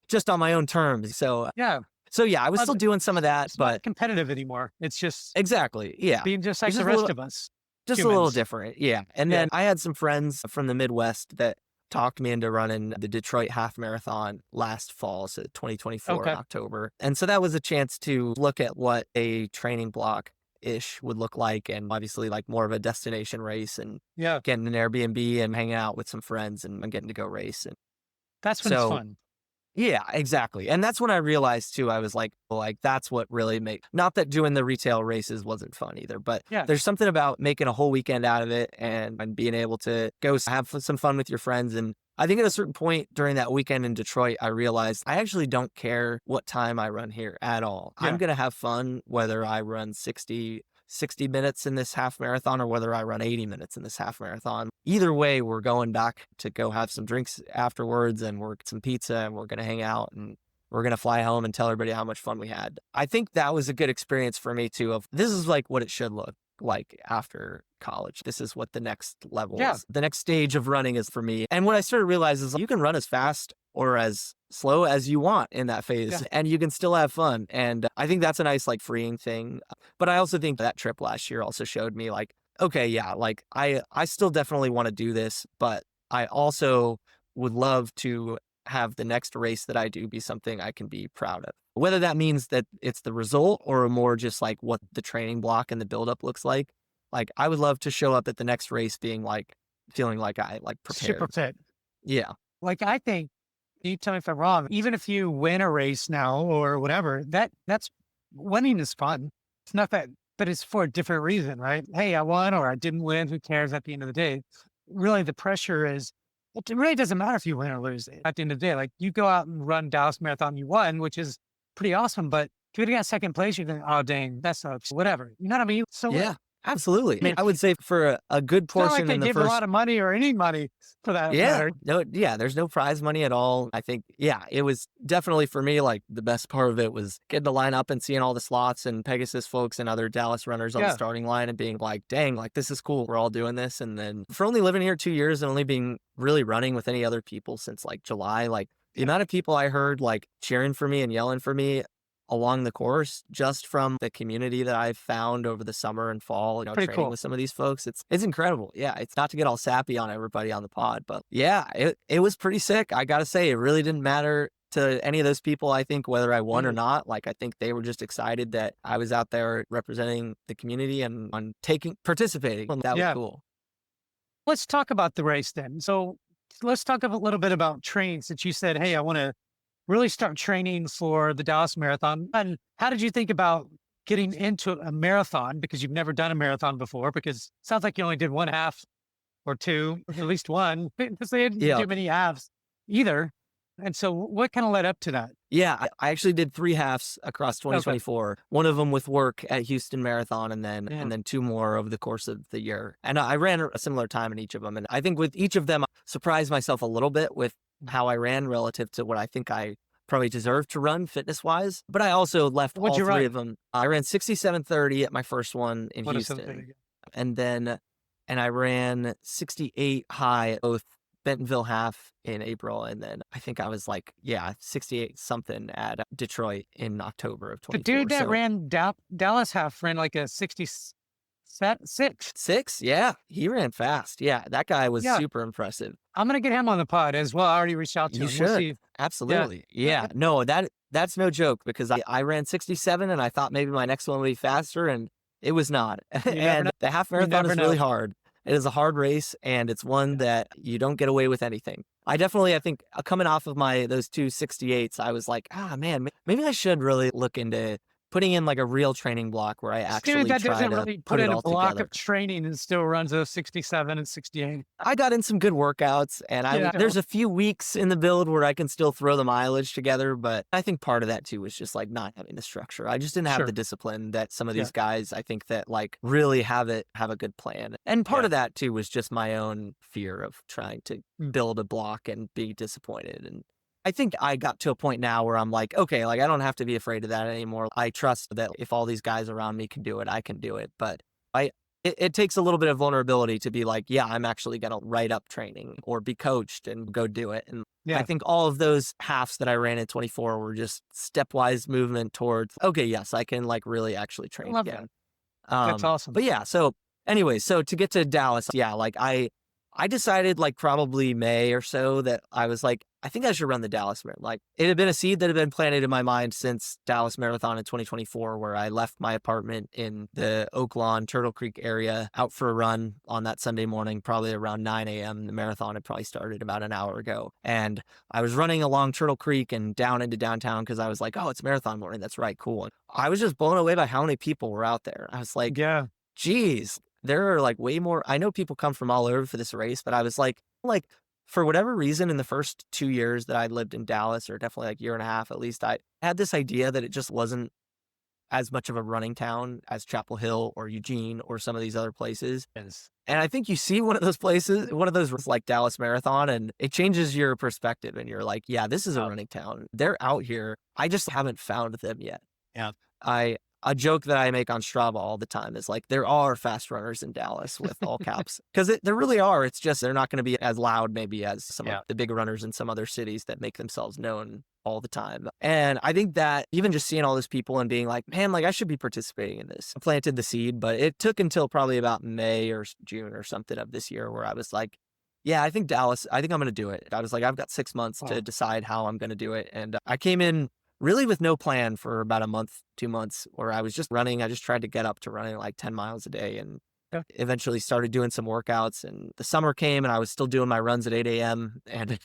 just on my own terms. Yeah. So yeah, I was still doing some of that, It's not but competitive anymore. It's just exactly. Yeah. being just like It's the just a rest little, of us just a little humans. different. Yeah. And Yeah. then I had some friends from the Midwest that talked me into running the Detroit half marathon last fall, so 2024 in Okay. October. And so that was a chance to look at what a training block ish would look like, and obviously like more of a destination race, and Yeah. getting an Airbnb and hanging out with some friends and getting to go race. And That's when it's so fun. yeah, exactly. And that's when I realized too, I was like, well, like that's what really not that doing the retail races wasn't fun either, but Yeah. there's something about making a whole weekend out of it and being able to go have some fun with your friends. And I think at a certain point during that weekend in Detroit, I realized I actually don't care what time I run here at all. Yeah. I'm going to have fun whether I run 60 minutes in this half marathon or whether I run 80 minutes in this half marathon. Either way, we're going back to go have some drinks afterwards, and we're get some pizza, and we're going to hang out, and we're going to fly home and tell everybody how much fun we had. I think that was a good experience for me too, of this is like what it should look like after college. This is what the next level Yeah. is. The next stage of running is for me. And what I started to realize is you can run as fast or as slow as you want in that phase, Yeah. and you can still have fun. And I think that's a nice like freeing thing. But I also think that trip last year also showed me like, okay, yeah, like I still definitely want to do this, but I also would love to have the next race that I do be something I can be proud of. Whether that means that it's the result or more just like what the training block and the buildup looks like. Like I would love to show up at the next race being like, feeling like I like Super prepared. fit. Yeah. Like I think, you tell me if I'm wrong, even if you win a race now or whatever, that's winning is fun. It's not that, but it's for a different reason, right? Hey, I won or I didn't win. Who cares at the end of the day? Really, the pressure is, it really doesn't matter if you win or lose at the end of the day. Like you go out and run Dallas Marathon, you won, which is pretty awesome. But if you got second place, you think, oh, dang, that sucks. Whatever. You know what I mean? So Yeah. Absolutely. I mean, I would say for a good it's not like portion they in the give a first lot of money or any money for that yeah, matter. no, yeah, there's no prize money at all. I think, yeah, it was definitely for me, like the best part of it was getting to line up and seeing all the Sloths and Pegasus folks and other Dallas runners on the Yeah. starting line and being like, dang, like this is cool. We're all doing this. And then for only living here 2 years and only being really running with any other people since like July, like the amount of people I heard like cheering for me and yelling for me along the course just from the community that I've found over the summer and fall, Pretty training cool. with some of these folks. It's incredible. Yeah. It's not to get all sappy on everybody on the pod, but yeah, it was pretty sick. I got to say, it really didn't matter to any of those people, I think, whether I won or not. Like, I think they were just excited that I was out there representing the community and on participating. And that was cool. Let's talk about the race then. So let's talk a little bit about training, since you said, hey, I want to really start training for the Dallas Marathon. And how did you think about getting into a marathon? Because you've never done a marathon before, because it sounds like you only did one half or two, or at least one, because they didn't do many halves either. And so what kind of led up to that? Yeah, I actually did 3 halves across 2024. Okay. One of them with work at Houston Marathon, and then 2 more over the course of the year. And I ran a similar time in each of them. And I think with each of them, I surprised myself a little bit with how I ran relative to what I think I probably deserved to run fitness-wise. But I also left all 3 of them. I ran 67:30 at my first one in Houston. And I ran 68 high at both Bentonville half in April, and then I think I was like, 68 something at Detroit in October of 24. The dude that ran Dallas half ran like a 66. 6? Yeah, he ran fast. Yeah, that guy was super impressive. I'm gonna get him on the pod as well. I already reached out to him. You should. Absolutely. Yeah. No, that's no joke, because I ran 67 and I thought maybe my next one would be faster, and it was not. And the half marathon is really hard. It is a hard race, and it's one that you don't get away with anything. I think coming off of those 2 68s, I was like, man, maybe I should really look into putting in like a real training block where I actually that try doesn't to really put it in all a block together. of training and still runs a 67 and 68. I got in some good workouts, and there's a few weeks in the build where I can still throw the mileage together, but I think part of that too was just like not having the structure. I just didn't have the discipline that some of these guys, I think, that like really have a good plan. And part of that too was just my own fear of trying to build a block and be disappointed. And I think I got to a point now where I'm like, okay, like I don't have to be afraid of that anymore. I trust that if all these guys around me can do it, I can do it. But it takes a little bit of vulnerability to be like, I'm actually going to write up training or be coached and go do it. And I think all of those halves that I ran in 24 were just stepwise movement towards, okay, yes, I can like really actually train again. That's awesome. But so anyway, so to get to Dallas, like I decided like probably May or so that I was like, I think I should run the Dallas Marathon. Like, it had been a seed that had been planted in my mind since Dallas Marathon in 2024, where I left my apartment in the Oak Lawn, Turtle Creek area out for a run on that Sunday morning, probably around 9 a.m. The marathon had probably started about an hour ago. And I was running along Turtle Creek and down into downtown because I was like, oh, it's marathon morning. That's right. Cool. And I was just blown away by how many people were out there. I was like, geez, there are like way more. I know people come from all over for this race, but I was like, for whatever reason, in the first 2 years that I lived in Dallas, or definitely like year and a half at least, I had this idea that it just wasn't as much of a running town as Chapel Hill or Eugene or some of these other places. Yes. And I think you see one of those like Dallas Marathon, and it changes your perspective, and you're like, this is a running town. They're out here. I just haven't found them yet. Yeah. A joke that I make on Strava all the time is like, there are fast runners in Dallas with all caps, because there really are. It's just they're not going to be as loud maybe as some of the big runners in some other cities that make themselves known all the time. And I think that even just seeing all those people and being like, man, like I should be participating in this, I planted the seed. But it took until probably about May or June or something of this year where I was like, I think Dallas, I think I'm going to do it. I was like, I've got 6 months to decide how I'm going to do it. And I came in really with no plan for about a month, 2 months, where I was just running. I just tried to get up to running like 10 miles a day, and eventually started doing some workouts. And the summer came and I was still doing my runs at 8 a.m. and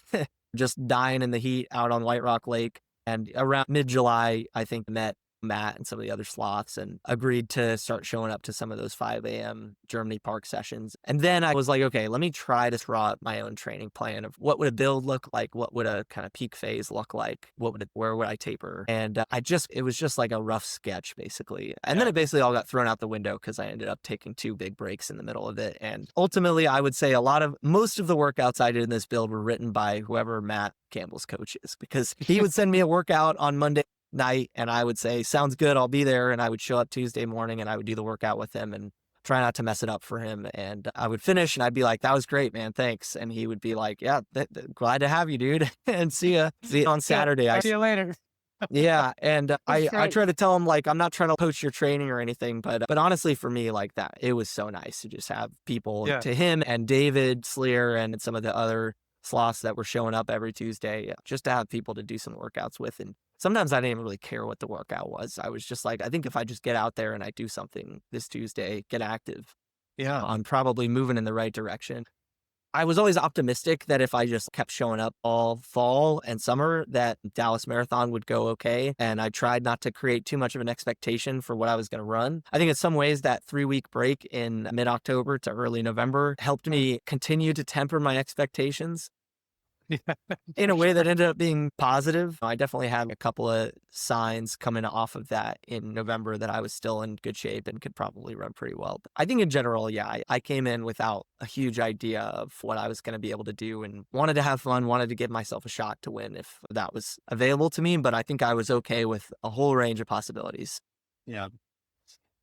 just dying in the heat out on White Rock Lake. And around mid-July, I think, met Matt and some of the other sloths and agreed to start showing up to some of those 5 a.m. Germany Park sessions. And then I was like, okay, let me try to draw up my own training plan of what would a build look like? What would a kind of peak phase look like? Where would I taper? And it was just like a rough sketch basically. And then it basically all got thrown out the window because I ended up taking 2 big breaks in the middle of it. And ultimately, I would say most of the workouts I did in this build were written by whoever Matt Campbell's coach is, because he would send me a workout on Monday night and I would say, sounds good, I'll be there. And I would show up Tuesday morning and I would do the workout with him and try not to mess it up for him. And I would finish and I'd be like, that was great, man, thanks. And he would be like, glad to have you, dude. And see you on Saturday. See you later. Yeah, and That's I great. try to tell him, like, I'm not trying to poach your training or anything, but honestly, for me, like, that it was so nice to just have people Yeah. to him and David Sleer and some of the other sloths that were showing up every Tuesday, just to have people to do some workouts with, and sometimes I didn't even really care what the workout was. I was just like, I think if I just get out there and I do something this Tuesday, get active, Yeah. I'm probably moving in the right direction. I was always optimistic that if I just kept showing up all fall and summer, that Dallas Marathon would go okay. And I tried not to create too much of an expectation for what I was going to run. I think in some ways that 3-week break in mid-October to early November helped Mm. me continue to temper my expectations Yeah. in For a way sure. that ended up being positive. I definitely had a couple of signs coming off of that in November that I was still in good shape and could probably run pretty well. But I think in general, yeah, I came in without a huge idea of what I was going to be able to do and wanted to have fun, wanted to give myself a shot to win if that was available to me. But I think I was okay with a whole range of possibilities. Yeah.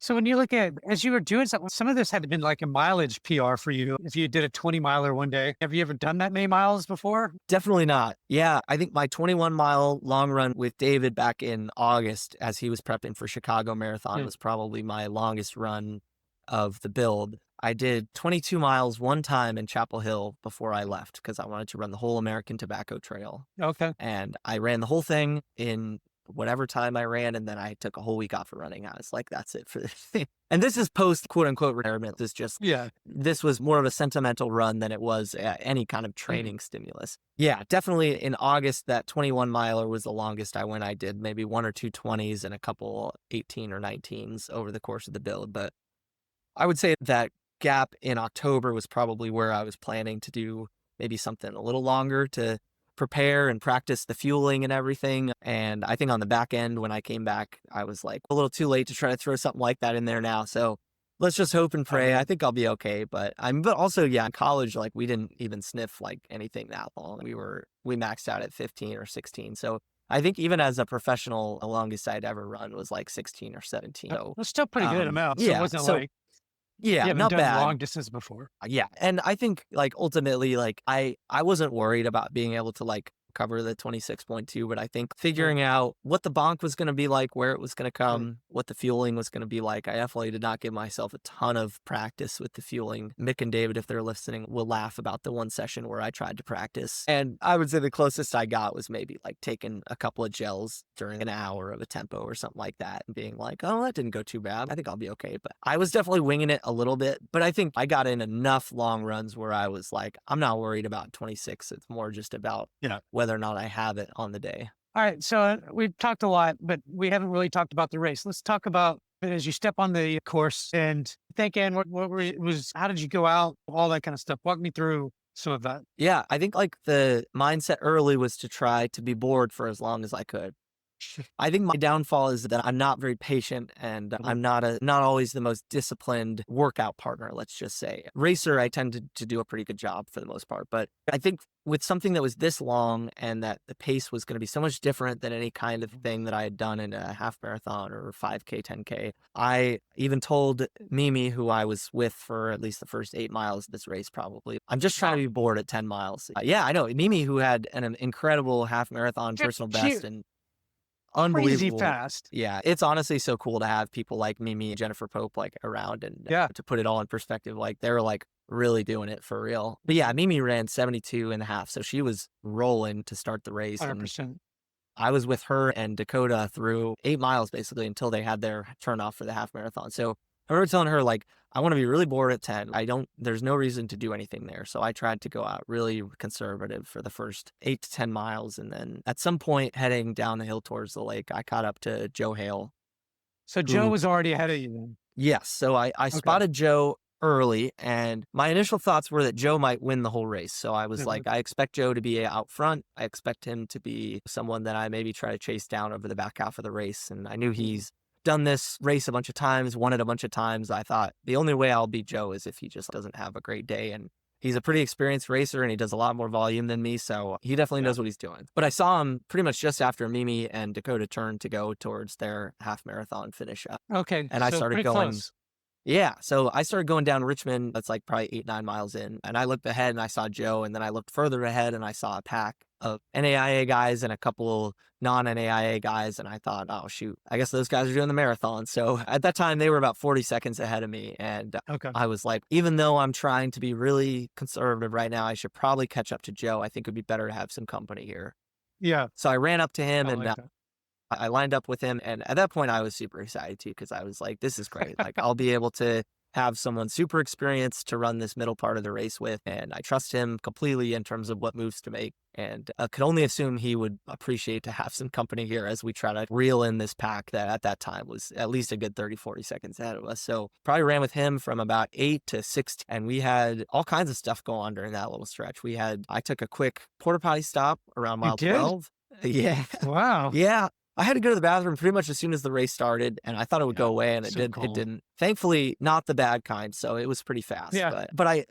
So when you look at, as you were doing something, some of this had been like a mileage PR for you. If you did a 20 miler one day, have you ever done that many miles before? Definitely not. Yeah, I think my 21-mile long run with David back in August as he was prepping for Chicago Marathon Yeah. was probably my longest run of the build. I did 22 miles one time in Chapel Hill before I left because I wanted to run the whole American Tobacco Trail. Okay. And I ran the whole thing in whatever time I ran, and then I took a whole week off of running. I was like, that's it for this. And this is post quote unquote retirement. Yeah. This was more of a sentimental run than it was any kind of Mhm. training stimulus. Yeah, definitely in August, that 21 miler was the longest I went. I did maybe one or two 20s and a couple 18 or 19s over the course of the build. But I would say that gap in October was probably where I was planning to do maybe something a little longer to prepare and practice the fueling and everything. And I think on the back end, when I came back, I was like a little too late to try to throw something like that in there now. So let's just hope and Oh, pray. I man. think I'll be okay. But also, yeah, in college, like we didn't even sniff like anything that long. We maxed out at 15 or 16. So I think even as a professional, the longest I'd ever run was like 16 or 17. So That's still pretty good amount. So it yeah, wasn't so like you yeah, haven't not done bad. long distance before. Yeah, and I think, like, ultimately, like, I wasn't worried about being able to, like, cover the 26.2, but I think Yeah. figuring out what the bonk was gonna be like, where it was gonna Yeah. come, what the fueling was gonna be like, I definitely did not give myself a ton of practice with the fueling. Mick and David, if they're listening, will laugh about the one session where I tried to practice, and I would say the closest I got was maybe, like, taking a couple of gels during an hour of a tempo or something like that and being like, "Oh, that didn't go too bad. I think I'll be okay." But I was definitely winging it a little bit, but I think I got in enough long runs where I was like, "I'm not worried about 26. It's more just about Yeah. whether or not I have it on the day." All right. So we've talked a lot, but we haven't really talked about the race. Let's talk about as you step on the course and thinking what was, how did you go out? All that kind of stuff. Walk me through some of that. Yeah, I think, like, the mindset early was to try to be bored for as long as I could. I think my downfall is that I'm not very patient and Mhm. I'm not always the most disciplined workout partner, let's just say. Racer, I tend to do a pretty good job for the most part, but I think with something that was this long and that the pace was going to be so much different than any kind of thing that I had done in a half marathon or 5K, 10K. I even told Mimi, who I was with for at least the first 8 miles of this race, probably, I'm just trying to be bored at 10 miles. Yeah, I know. Mimi, who had an incredible half marathon personal She best and crazy unbelievable. fast. Yeah, it's honestly so cool to have people like Mimi and Jennifer Pope, like, around and Yeah. to put it all in perspective, like, they were, like, really doing it for real. But, yeah, Mimi ran 72 and a half, so she was rolling to start the race, and 100%. I was with her and Dakota through 8 miles, basically, until they had their turn off for the half marathon. So, I remember telling her, like, "I wanna be really bored at 10. There's no reason to do anything there." So I tried to go out really conservative for the first 8 to 10 miles, and then at some point heading down the hill towards the lake, I caught up to Joe Hale, So Joe who was already ahead of you then. yes, so I Okay. spotted Joe early, and my initial thoughts were that Joe might win the whole race. So I was Mhm. like, I expect Joe to be out front. I expect him to be someone that I maybe try to chase down over the back half of the race. And I knew Mhm. he's done this race a bunch of times, won it a bunch of times. I thought the only way I'll beat Joe is if he just doesn't have a great day. And he's a pretty experienced racer and he does a lot more volume than me. So he definitely Yeah. knows what he's doing. But I saw him pretty much just after Mimi and Dakota turned to go towards their half marathon finish up. Okay. And I So started pretty going, close. yeah, so I started going down Richmond, that's, like, probably 8, 9 miles in, and I looked ahead and I saw Joe, and then I looked further ahead and I saw a pack of NAIA guys and a couple non-NAIA guys. And I thought, oh, shoot, I guess those guys are doing the marathon. So at that time, they were about 40 seconds ahead of me. And Okay. I was like, even though I'm trying to be really conservative right now, I should probably catch up to Joe. I think it would be better to have some company here. Yeah. So I ran up to him I and like that. I lined up with him. And at that point, I was super excited too, because I was like, this is great. Like, I'll be able to have someone super experienced to run this middle part of the race with. And I trust him completely in terms of what moves to make. And I could only assume he would appreciate to have some company here as we try to reel in this pack that at that time was at least a good 30, 40 seconds ahead of us. So probably ran with him from about 8 to 16. And we had all kinds of stuff go on during that little stretch. I took a quick porta potty stop around You mile did? 12. Yeah. Wow. Yeah. I had to go to the bathroom pretty much as soon as the race started, and I thought it would go Yeah, away, and it so did. It cool. didn't. Thankfully, not the bad kind, so it was pretty fast. Yeah. But I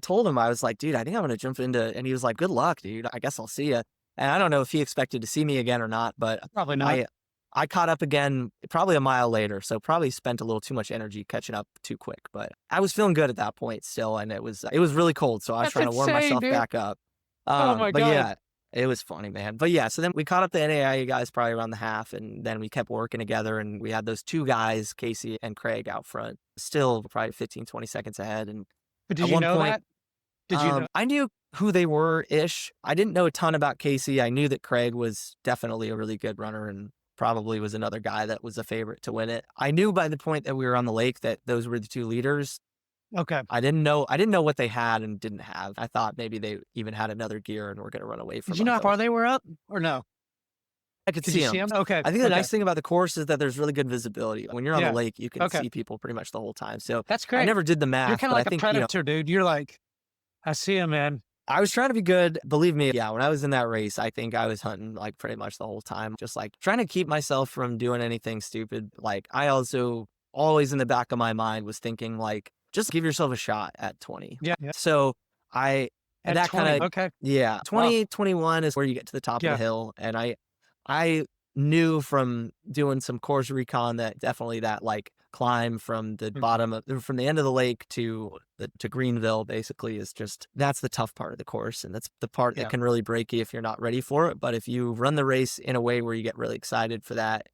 told him, I was like, dude, I think I'm gonna jump into, and he was like, good luck, dude. I guess I'll see you. And I don't know if he expected to see me again or not, but Probably not. I caught up again probably a mile later, so probably spent a little too much energy catching up too quick. But I was feeling good at that point still, and it was really cold, so I was That's trying to warm insane, myself dude. back up. Oh my But God. yeah, it was funny, man. But yeah, so then we caught up the NAIA guys probably around the half, and then we kept working together, and we had those two guys, Casey and Craig, out front, still probably 15, 20 seconds ahead. And But at did you one know point, that? Did you know? I knew who they were-ish. I didn't know a ton about Casey. I knew that Craig was definitely a really good runner and probably was another guy that was a favorite to win it. I knew by the point that we were on the lake that those were the two leaders. Okay. I didn't know what they had and didn't have. I thought maybe they even had another gear and were going to run away from Did you know how us. far they were up or no? I could Did see you see them. them? Okay. I think the Okay. nice thing about the course is that there's really good visibility. When you're on the Yeah. lake, you can Okay. see people pretty much the whole time. So That's I great. never did the You're math, kind but of I like a think, predator, dude. You're like, I see him, man. I was trying to be good. Believe me, yeah, when I was in that race, I think I was hunting like pretty much the whole time, just like trying to keep myself from doing anything stupid. Like, I also always in the back of my mind was thinking like, just give yourself a shot at 20. Yeah. Yeah. So At that 20. kind of, Okay. yeah, Wow. 20, 21 is where you get to the top of Yeah. the hill. And I knew from doing some course recon that definitely that like climb from the from the end of the lake to Greenville basically is just, that's the tough part of the course. And that's the part Yeah. that can really break you if you're not ready for it. But if you run the race in a way where you get really excited for that,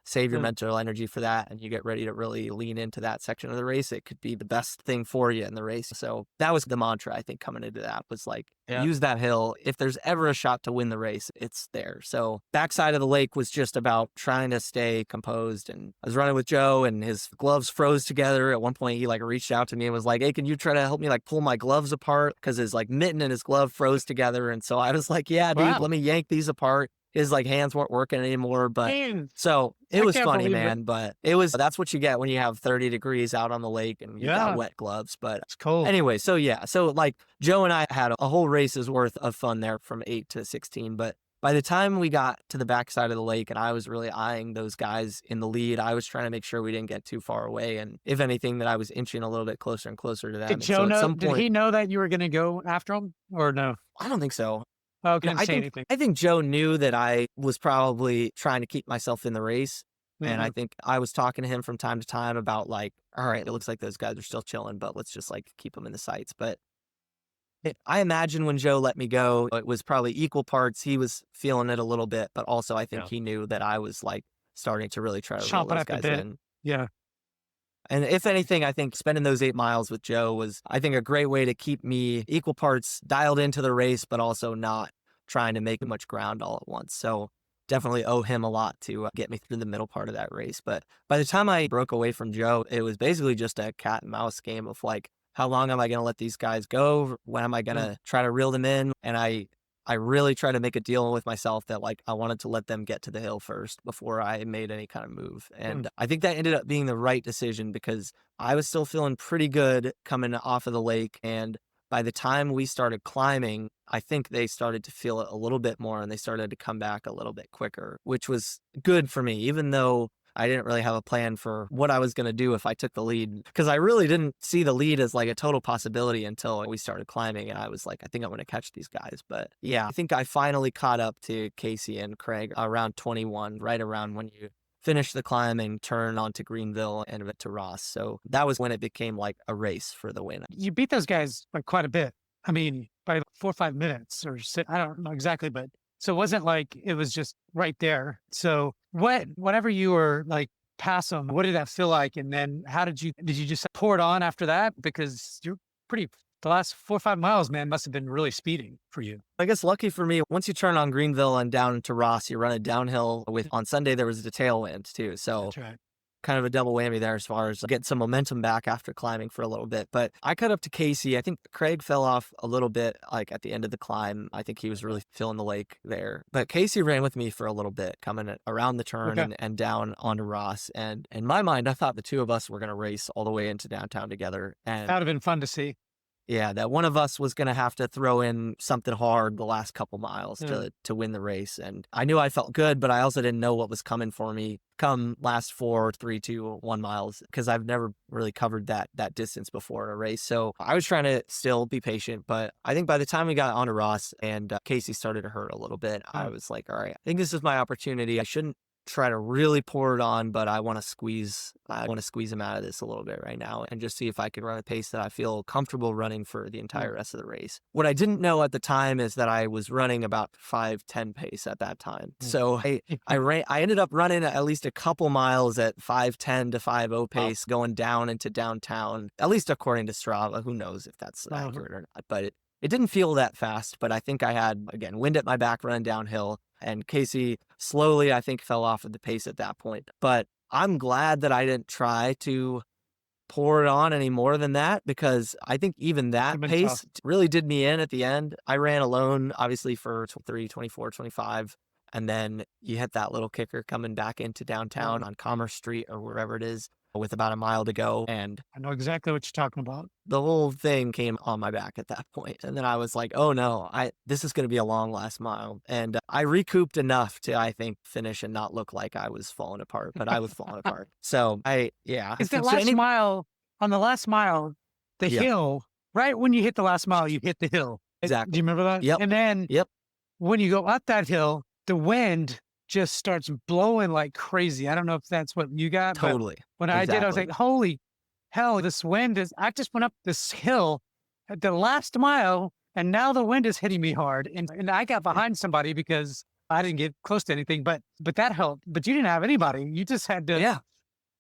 save your Mm. mental energy for that, and you get ready to really lean into that section of the race, it could be the best thing for you in the race. So that was the mantra, I think, coming into that was like, Yeah. use that hill. If there's ever a shot to win the race, it's there. So backside of the lake was just about trying to stay composed. And I was running with Joe and his gloves froze together. At one point, he like reached out to me and was like, hey, can you try to help me like pull my gloves apart? Because his like mitten and his glove froze together. And so I was like, yeah, dude, Wow. let me yank these apart. His like hands weren't working anymore, but Man, so it I was can't funny, believe it. man. But that's what you get when you have 30 degrees out on the lake and you Yeah. got wet gloves. But it's cold. anyway, so yeah, so like Joe and I had a whole race's worth of fun there from 8 to 16. But by the time we got to the backside of the lake and I was really eyeing those guys in the lead, I was trying to make sure we didn't get too far away. And if anything, that I was inching a little bit closer and closer to them. Did And Joe so at know? some Did point, he know that you were going to go after him or no? I don't think so. Oh, No, couldn't say anything. I think Joe knew that I was probably trying to keep myself in the race. And I Mhm. think I was talking to him from time to time about like, all right, it looks like those guys are still chilling, but let's just like keep them in the sights. But I imagine when Joe let me go, it was probably equal parts. He was feeling it a little bit, but also I think Yeah. he knew that I was like starting to really try to reel Chomping those at the guys bit. in. Yeah. And if anything, I think spending those 8 miles with Joe was, I think, a great way to keep me equal parts dialed into the race, but also not trying to make much ground all at once. So definitely owe him a lot to get me through the middle part of that race. But by the time I broke away from Joe, it was basically just a cat and mouse game of like, how long am I going to let these guys go? When am I going to try to reel them in? And I really tried to make a deal with myself that like I wanted to let them get to the hill first before I made any kind of move. And I think that ended up being the right decision because I was still feeling pretty good coming off of the lake. And by the time we started climbing, I think they started to feel it a little bit more and they started to come back a little bit quicker, which was good for me, even though I didn't really have a plan for what I was going to do if I took the lead, because I really didn't see the lead as like a total possibility until we started climbing. And I was like, I think I'm going to catch these guys. But yeah, I think I finally caught up to Casey and Craig around 21, right around when you finish the climb and turn onto Greenville and to Ross. So that was when it became like a race for the win. You beat those guys by quite a bit. I mean, by 4 or 5 minutes or six, I don't know exactly, but so it wasn't like it was just right there. So whenever you were like pass them, what did that feel like? And then did you just pour it on after that? Because you're pretty, the last 4 or 5 miles, man, must have been really speeding for you. I guess lucky for me, once you turn on Greenville and down into Ross, you run it downhill with, on Sunday, there was a tailwind too. So That's right. kind of a double whammy there as far as getting some momentum back after climbing for a little bit. But I cut up to Casey. I think Craig fell off a little bit like at the end of the climb. I think he was really feeling the lake there. But Casey ran with me for a little bit, coming around the turn Okay. and down onto Ross. And in my mind, I thought the two of us were going to race all the way into downtown together. And That would have been fun to see. yeah, that one of us was going to have to throw in something hard the last couple miles Yeah. to win the race. And I knew I felt good, but I also didn't know what was coming for me come last 4, 3, 2, 1 miles, because I've never really covered that distance before in a race. So I was trying to still be patient, but I think by the time we got onto Ross and Casey started to hurt a little bit, I was like, all right, I think this is my opportunity. I shouldn't try to really pour it on, but I want to squeeze him out of this a little bit right now and just see if I can run a pace that I feel comfortable running for the entire rest of the race. What I didn't know at the time is that I was running about 5:10 pace at that time. So I ended up running at least a couple miles at 5:10 to 5:0 pace going down into downtown, at least according to Strava. Who knows if that's accurate or not, but it didn't feel that fast. But I think I had, again, wind at my back running downhill. And Casey slowly, I think, fell off of the pace at that point. But I'm glad that I didn't try to pour it on any more than that, because I think even that pace really did me in at the end. I ran alone, obviously, for 3, 24, 25. And then you hit that little kicker coming back into downtown on Commerce Street or wherever it is with about a mile to go. And I know exactly what you're talking about. the whole thing came on my back at that point. And then I was like, oh no, this is going to be a long last mile. And I recouped enough to, I think, finish and not look like I was falling apart, but I was falling apart. So It's the last mile, on the last mile, the hill, right when you hit the last mile, you hit the hill. Exactly. Do you remember that? Yep. And then when you go up that hill, the wind just starts blowing like crazy. I don't know if that's what you got. Totally. But when I did, I was like, holy hell, this wind is, I just went up this hill at the last mile and now the wind is hitting me hard. And I got behind somebody because I didn't get close to anything, but that helped. But you didn't have anybody. You just had to. Yeah.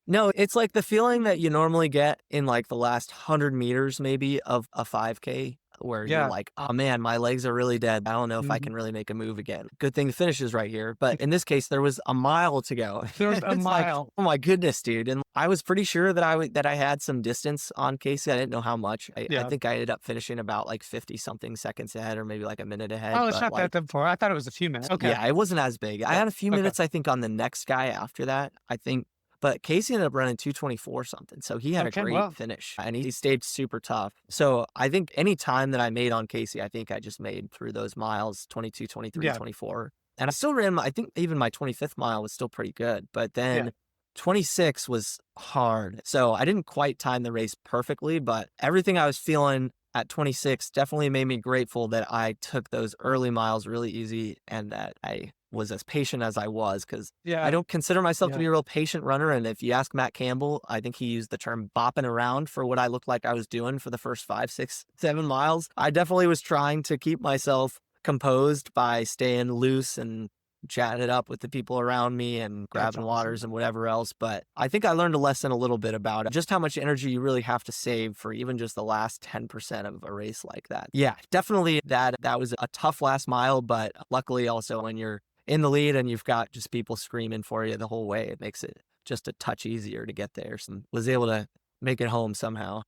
No, it's like the feeling that you normally get in like the last 100 meters maybe of a 5K, where you're like, oh man, my legs are really dead. I don't know if I can really make a move again. Good thing the finish is right here. But in this case, there was a mile to go. There was a mile. Like, oh my goodness, dude. And I was pretty sure that I had some distance on Casey. I didn't know how much. I think I ended up finishing about like 50 something seconds ahead, or maybe like a minute ahead. Oh, it's not like, that far. I thought it was a few minutes. Okay. Yeah, it wasn't as big. I had a few minutes, I think, on the next guy after that, I think. But Casey ended up running 2:24 something. So he had a great finish and he stayed super tough. So I think any time that I made on Casey, I think I just made through those miles, 22, 23, 24. And I still ran, I think even my 25th mile was still pretty good. But then 26 was hard. So I didn't quite time the race perfectly, but everything I was feeling at 26 definitely made me grateful that I took those early miles really easy and that I was as patient as I was, because I don't consider myself to be a real patient runner. And if you ask Matt Campbell, I think he used the term bopping around for what I looked like I was doing for the first 5, 6, 7 miles. I definitely was trying to keep myself composed by staying loose and chatting it up with the people around me and grabbing waters and whatever else. But I think I learned a lesson a little bit about just how much energy you really have to save for even just the last 10% of a race like that. Yeah, definitely that was a tough last mile, but luckily also when you're in the lead and you've got just people screaming for you the whole way, it makes it just a touch easier to get there. So was able to make it home somehow.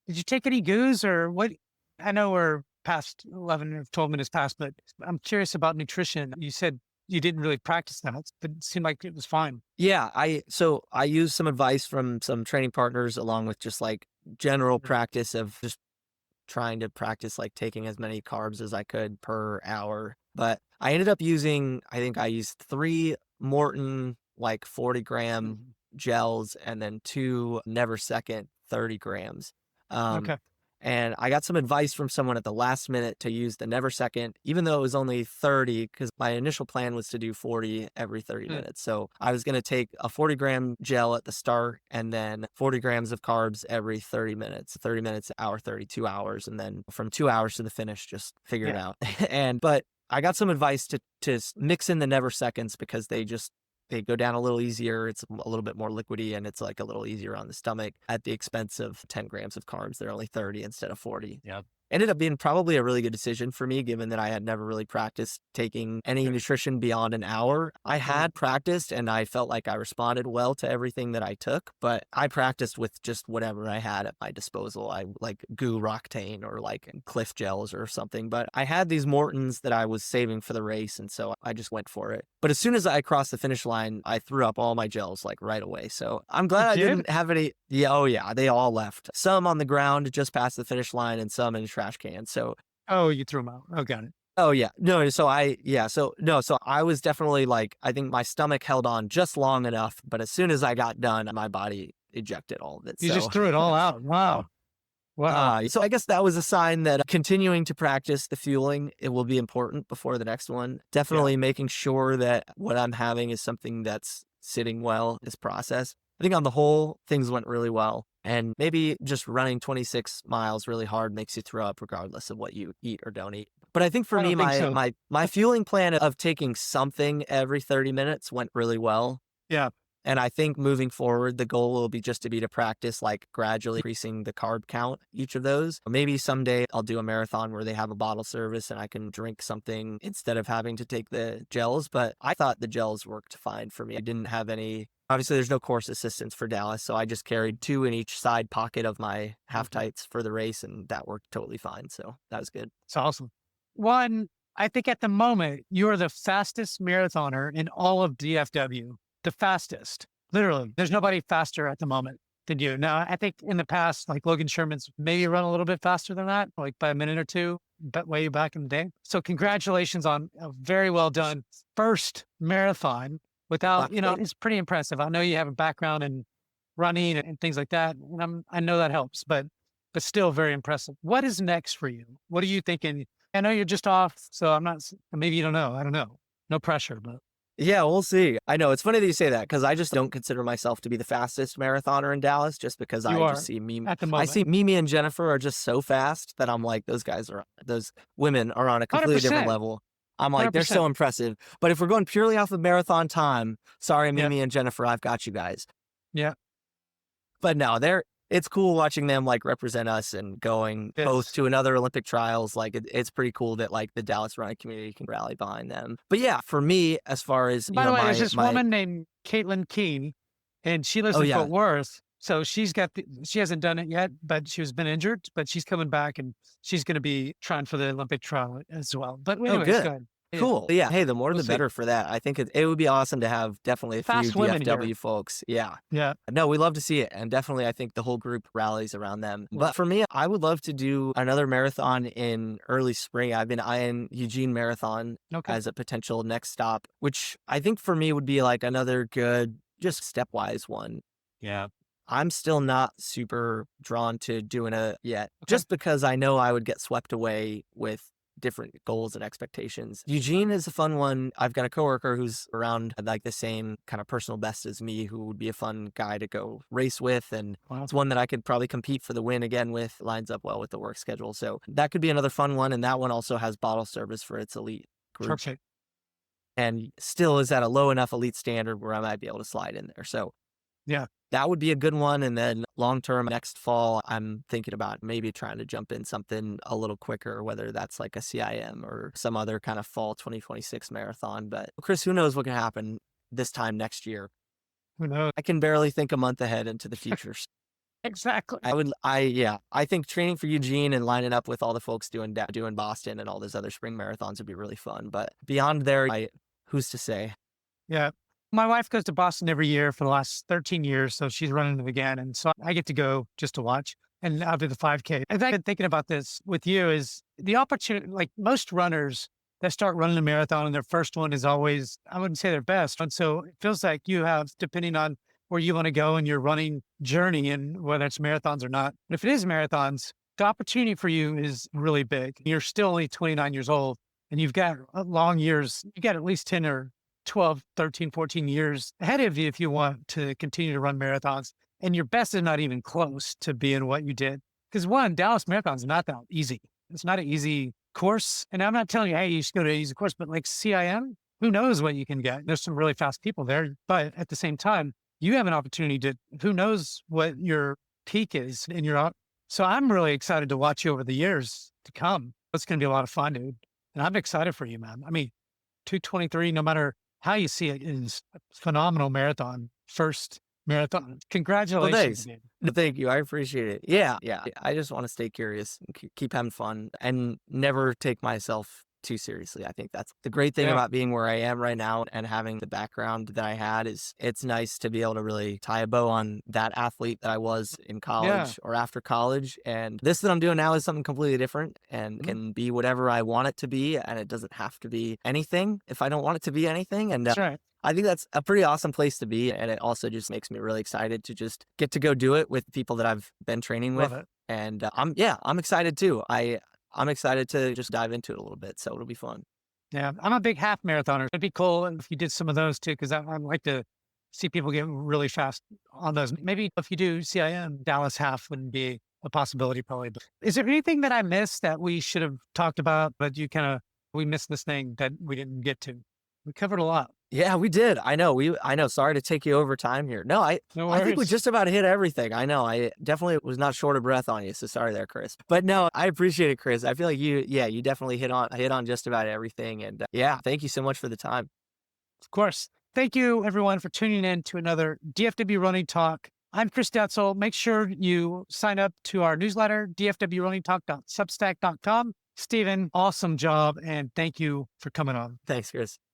Did you take any goos or what? I know we're past 11 or 12 minutes past, but I'm curious about nutrition. You said you didn't really practice that, but it seemed like it was fine. Yeah, I used some advice from some training partners along with just like general practice of just trying to practice like taking as many carbs as I could per hour. But I ended up using, I think I used 3 Morton like 40-gram gels and then 2 Never Second 30 grams. And I got some advice from someone at the last minute to use the never second, even though it was only 30, because my initial plan was to do 40 every 30 Mm. minutes. So I was going to take a 40-gram gel at the start and then 40 grams of carbs every 30 minutes, 30 minutes, hour, 32 hours. And then from 2 hours to the finish, just figure it out. But I got some advice to mix in the never seconds because they go down a little easier. It's a little bit more liquidy and it's like a little easier on the stomach at the expense of 10 grams of carbs. They're only 30 instead of 40. Yeah. Ended up being probably a really good decision for me, given that I had never really practiced taking any nutrition beyond an hour. I had practiced and I felt like I responded well to everything that I took, but I practiced with just whatever I had at my disposal. I like goo Roctane or like Cliff gels or something, but I had these Mortons that I was saving for the race. And so I just went for it. But as soon as I crossed the finish line, I threw up all my gels like right away. So I'm glad I didn't have any. Yeah. Oh yeah. They all left. Some on the ground just past the finish line and some in trash can. So, Oh, you threw them out. Oh, got it. oh yeah, no. So I was definitely like, I think my stomach held on just long enough, but as soon as I got done, my body ejected all of it. You So, just threw it all out. Wow. Wow. so I guess that was a sign that continuing to practice the fueling, it will be important before the next one. Definitely making sure that what I'm having is something that's sitting well, is processed. I think on the whole, things went really well. And maybe just running 26 miles really hard makes you throw up regardless of what you eat or don't eat. But I think for I me, don't think so. my fueling plan of taking something every 30 minutes went really well. Yeah. And I think moving forward, the goal will be just to practice like gradually increasing the carb count each of those. Maybe someday I'll do a marathon where they have a bottle service and I can drink something instead of having to take the gels. But I thought the gels worked fine for me. I didn't have any. Obviously, there's no course assistance for Dallas, so I just carried 2 in each side pocket of my half tights for the race, and that worked totally fine. So that was good. It's awesome. One, I think at the moment, you are the fastest marathoner in all of DFW. The fastest. Literally. There's nobody faster at the moment than you. Now, I think in the past, like Logan Sherman's maybe run a little bit faster than that, like by a minute or two, but way back in the day. So congratulations on a very well done first marathon without, it's pretty impressive. I know you have a background in running and things like that. And I know that helps, but still very impressive. What is next for you? What are you thinking? I know you're just off, so maybe you don't know. I don't know. No pressure, but. Yeah, we'll see. I know it's funny that you say that because I just don't consider myself to be the fastest marathoner in Dallas just because You are just see at the moment. I see Mimi and Jennifer are just so fast that I'm like, those women are on a completely different 100%. level. I'm like, they're 100%. so impressive. But if we're going purely off of marathon time, sorry, Yeah. Mimi and Jennifer, I've got you guys. Yeah. But no, it's cool watching them like represent us and going both to another Olympic trials. Like it's pretty cool that like the Dallas running community can rally behind them. But yeah, for me, as far as, By the way, there's this woman named Caitlin Keene, and she lives in Fort Worth. So she hasn't done it yet, but she's been injured, but she's coming back and she's going to be trying for the Olympic trial as well. But anyways, good. go ahead. Cool. Yeah. Hey, the more We'll the better for that. I think it would be awesome to have definitely a few Fast women DFW here. folks. Yeah. Yeah. No, we love to see it. And definitely, I think the whole group rallies around them. But for me, I would love to do another marathon in early spring. I've been eyeing Eugene Marathon as a potential next stop, which I think for me would be like another good, just stepwise one. Yeah. I'm still not super drawn to doing it yet, just because I know I would get swept away with different goals and expectations. Eugene is a fun one. I've got a coworker who's around like the same kind of personal best as me, who would be a fun guy to go race with. And it's one that I could probably compete for the win again with. Lines up well with the work schedule. So that could be another fun one. And that one also has bottle service for its elite group. Perfect. And still is at a low enough elite standard where I might be able to slide in there. So yeah, that would be a good one. And then long term, next fall, I'm thinking about maybe trying to jump in something a little quicker, whether that's like a CIM or some other kind of fall 2026 marathon. But Chris, who knows what can happen this time next year? Who knows? I can barely think a month ahead into the future. Exactly. I think training for Eugene and lining up with all the folks doing Boston and all those other spring marathons would be really fun. But beyond there, who's to say? Yeah. My wife goes to Boston every year for the last 13 years, so she's running them again. And so I get to go just to watch, and I'll do the 5K. I've been thinking about this with you is the opportunity, like most runners that start running a marathon and their first one is always, I wouldn't say their best. And so it feels like you have, depending on where you want to go in your running journey and whether it's marathons or not. If it is marathons, the opportunity for you is really big. You're still only 29 years old and you've got long years. You got at least 10 or 12, 13, 14 years ahead of you if you want to continue to run marathons. And your best is not even close to being what you did. Because one, Dallas Marathon is not that easy. It's not an easy course. And I'm not telling you, hey, you should go to an easy course, but like CIM, who knows what you can get? There's some really fast people there. But at the same time, you have an opportunity to, who knows what your peak is in your, so I'm really excited to watch you over the years to come. It's going to be a lot of fun, dude. And I'm excited for you, man. I mean, 2:23, no matter how you see it, is a phenomenal marathon. First marathon. Well, Congratulations, thanks. dude. Thank you. I appreciate it. Yeah. Yeah. I just want to stay curious and keep having fun and never take myself too seriously. I think that's the great thing Yeah. about being where I am right now and having the background that I had is it's nice to be able to really tie a bow on that athlete that I was in Yeah. college or after college. And this that I'm doing now is something completely different and Mhm. can be whatever I want it to be. And it doesn't have to be anything if I don't want it to be anything. And That's right. I think that's a pretty awesome place to be. And it also just makes me really excited to just get to go do it with people that I've been training Love with. it. And I'm excited too. I'm excited to just dive into it a little bit. So it'll be fun. Yeah. I'm a big half marathoner. It'd be cool if you did some of those too, because I'd like to see people get really fast on those. Maybe if you do CIM, Dallas half wouldn't be a possibility probably. But is there anything that I missed that we should have talked about, but we missed this thing that we didn't get to? We covered a lot. Yeah, we did. I know. Sorry to take you over time here. No, No I think we worries. just about hit everything. I know. I definitely was not short of breath on you. So sorry there, Chris. But no, I appreciate it, Chris. I feel like you definitely hit on just about everything. And yeah, thank you so much for the time. Of course. Thank you, everyone, for tuning in to another DFW Running Talk. I'm Chris Detzel. Make sure you sign up to our newsletter, dfwrunningtalk.substack.com. Stephen, awesome job. And thank you for coming on. Thanks, Chris.